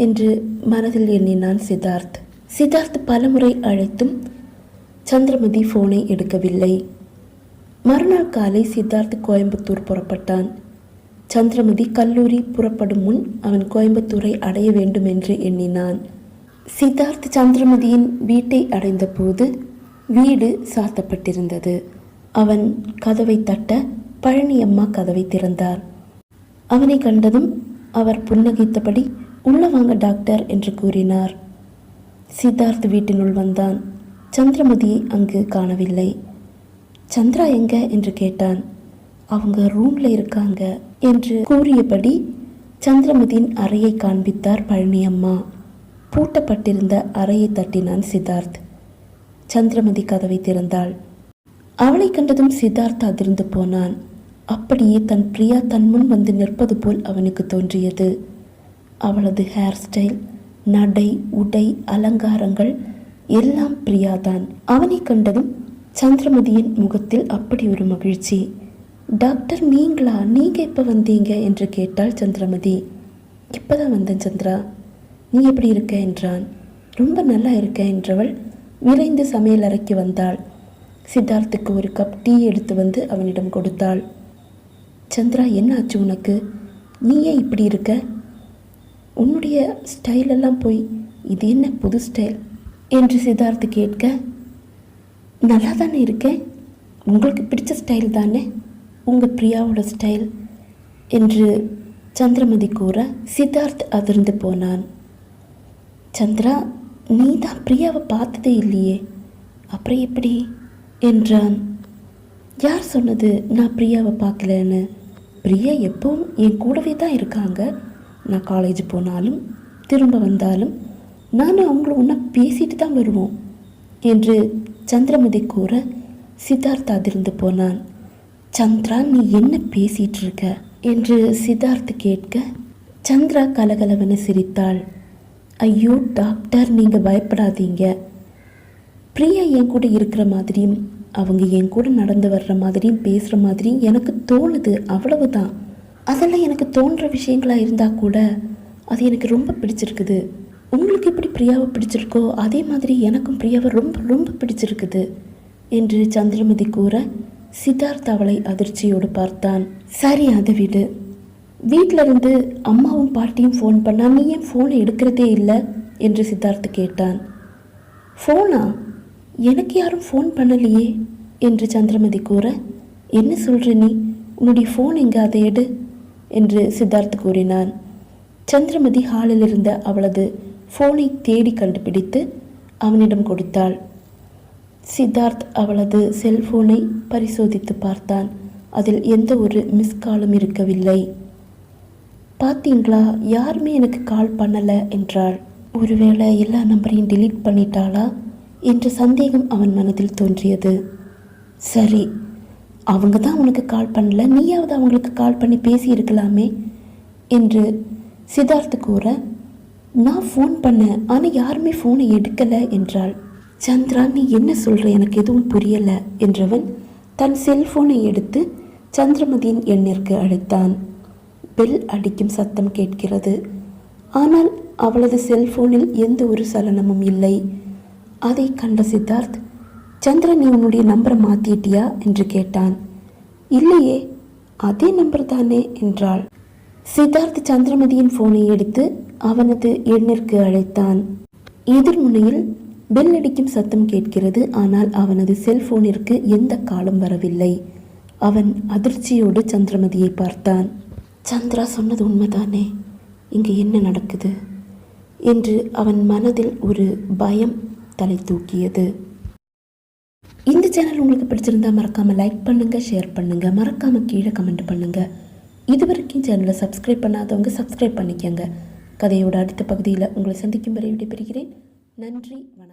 என்று மனதில் எண்ணினான் சித்தார்த். சித்தார்த் பலமுறை அழைத்தும் சந்திரமதி ஃபோனை எடுக்கவில்லை. மறுநாள் காலை சித்தார்த் கோயம்புத்தூர் புறப்பட்டான். சந்திரமதி கல்லூரி புறப்படும் முன் அவன் கோயம்புத்தூரை அடைய வேண்டும் என்று எண்ணினான். சித்தார்த் சந்திரமதியின் வீட்டை அடைந்த போது வீடு சாத்தப்பட்டிருந்தது. அவன் கதவை தட்ட பழனி அம்மா கதவை திறந்தார். அவனை கண்டதும் அவர் புன்னகைத்தபடி உள்ள வாங்க டாக்டர் என்று கூறினார். சித்தார்த் வீட்டினுள் வந்தான். சந்திரமதியை அங்கு காணவில்லை. சந்திரா எங்க என்று கேட்டான். அவங்க ரூம்ல இருக்காங்க என்று கூறியபடி சந்திரமதியின் அறையை காண்பித்தார் பழனி அம்மா. பூட்டப்பட்டிருந்த அறையை தட்டினான் சித்தார்த். சந்திரமதி கதவை திறந்தாள். அவளை கண்டதும் சித்தார்த் அதிர்ந்து போனான். அப்படியே தன் பிரியா தன் முன் வந்து நிற்பது போல் அவனுக்கு தோன்றியது. அவளது ஹேர் ஸ்டைல், நடை, உடை, அலங்காரங்கள் எல்லாம் பிரியாதான். அவனை கண்டதும் சந்திரமதியின் முகத்தில் அப்படி ஒரு மகிழ்ச்சி. டாக்டர் நீங்களா? நீங்கள் எப்போ வந்தீங்க என்று கேட்டாள் சந்திரமதி. இப்போதான் வந்தேன் சந்திரா, நீ எப்படி இருக்க என்றான். ரொம்ப நல்லா இருக்க என்றவள் விரைந்து சமையல் அறைக்கு வந்தாள். சித்தார்த்துக்கு ஒரு கப் டீ எடுத்து வந்து அவனிடம் கொடுத்தாள். சந்திரா, என்ன ஆச்சு உனக்கு? நீ ஏன் இப்படி இருக்க? உன்னுடைய ஸ்டைலெல்லாம் போய் இது என்ன புது ஸ்டைல் என்று சித்தார்த்து கேட்க, நல்லா தானே இருக்கேன், உங்களுக்கு பிடிச்ச ஸ்டைல் தானே, உங்கள் பிரியாவோட ஸ்டைல் என்று சந்திரமதி கூற சித்தார்த் அதிர்ந்து போனான். சந்திரா, நீ தான் பிரியாவை பார்த்ததே இல்லையே, அப்புறம் எப்படி என்றான். யார் சொன்னது நான் பிரியாவை பார்க்கலன்னு? பிரியா எப்பவும் என் கூடவே தான் இருக்காங்க. நான் காலேஜ் போனாலும் திரும்ப வந்தாலும் நானும் அவங்கள ஒன்றா பேசிட்டு தான் வருவோம் என்று சந்திரமதி கூற சித்தார்த் அதிர்ந்து போனான். சந்திரா, நீ என்ன பேசிகிட்டு இருக்க என்று சித்தார்த் கேட்க சந்திரா கலகலவென சிரித்தாள். ஐயோ டாக்டர், நீங்கள் பயப்படாதீங்க. பிரியா என் கூட இருக்கிற மாதிரியும் அவங்க என் கூட நடந்து வர்ற மாதிரியும் பேசுகிற மாதிரியும் எனக்கு தோணுது, அவ்வளவுதான். அதெல்லாம் எனக்கு தோன்ற விஷயங்களாக இருந்தால் கூட அது எனக்கு ரொம்ப பிடிச்சிருக்குது. உங்களுக்கு எப்படி பிரியாவை பிடிச்சிருக்கோ அதே மாதிரி எனக்கும் பிரியாவை ரொம்ப ரொம்ப பிடிச்சிருக்குது என்று சந்திரமதி கூற சித்தார்த் அவளை அதிர்ச்சியோடு பார்த்தான். சரி, அதை விடு. வீட்டில் இருந்து அம்மாவும் பாட்டியும் ஃபோன் பண்ணா, நீ ஏன் ஃபோனை எடுக்கிறதே இல்லை என்று சித்தார்த் கேட்டான். ஃபோனா? எனக்கு யாரும் ஃபோன் பண்ணலையே என்று சந்திரமதி கூற, என்ன சொல்கிற நீ? உன்னுடைய ஃபோன் எங்கே, அதை எடு என்று சித்தார்த் கூறினான். சந்திரமதி ஹாலில் இருந்த அவளது ஃபோனை தேடி கண்டுபிடித்து அவனிடம் கொடுத்தாள். சித்தார்த் அவளது செல்போனை பரிசோதித்து பார்த்தான். அதில் எந்த ஒரு மிஸ்காலும் இருக்கவில்லை. பார்த்தீங்களா, யாருமே எனக்கு கால் பண்ணலை என்றாள். ஒருவேளை எல்லா நம்பரையும் டெலீட் பண்ணிட்டாளா என்ற சந்தேகம் அவன் மனதில் தோன்றியது. சரி, அவங்க தான் உனக்கு கால் பண்ணல, நீயாவது அவங்களுக்கு கால் பண்ணி பேசியிருக்கலாமே என்று சித்தார்த் கூற, நான் ஃபோன் பண்ணேன், ஆனால் யாருமே ஃபோனை எடுக்கலை என்றாள். சந்திரா, நீ என்ன சொல்கிற, எனக்கு எதுவும் புரியலை என்றவன் தன் செல்போனை எடுத்து சந்திரமதியின் எண்ணிற்கு அழைத்தான். பெல் அடிக்கும் சத்தம் கேட்கிறது. ஆனால் அவளது செல்போனில் எந்த ஒரு சலனமும் இல்லை. அதை கண்ட சித்தார்த், சந்திரா, நீ உன்னுடைய நம்பரை மாற்றிட்டியா என்று கேட்டான். இல்லையே, அதே நம்பர் தானே என்றாள். சித்தார்த் சந்திரமதியின் ஃபோனை எடுத்து அவனது எண்ணிற்கு அழைத்தான். எதிர்முனையில் பெல் அடிக்கும் சத்தம் கேட்கிறது. ஆனால் அவனது செல்போனிற்கு எந்த காலும் வரவில்லை. அவன் அதிர்ச்சியோடு சந்திரமதியை பார்த்தான். சந்திரா சொன்னது உண்மைதானே, இங்கு என்ன நடக்குது என்று அவன் மனதில் ஒரு பயம் தலை தூக்கியது. இந்த சேனல் உங்களுக்கு பிடிச்சிருந்தா மறக்காமல் லைக் பண்ணுங்கள், ஷேர் பண்ணுங்கள், மறக்காமல் கீழே கமெண்ட் பண்ணுங்கள். இதுவரைக்கும் சேனலை சப்ஸ்கிரைப் பண்ணாதவங்க சப்ஸ்கிரைப் பண்ணிக்கோங்க. கதையோட அடுத்த பகுதியில் உங்களை சந்திக்கும் வரை விடைபெறுகிறேன். நன்றி, வணக்கம்.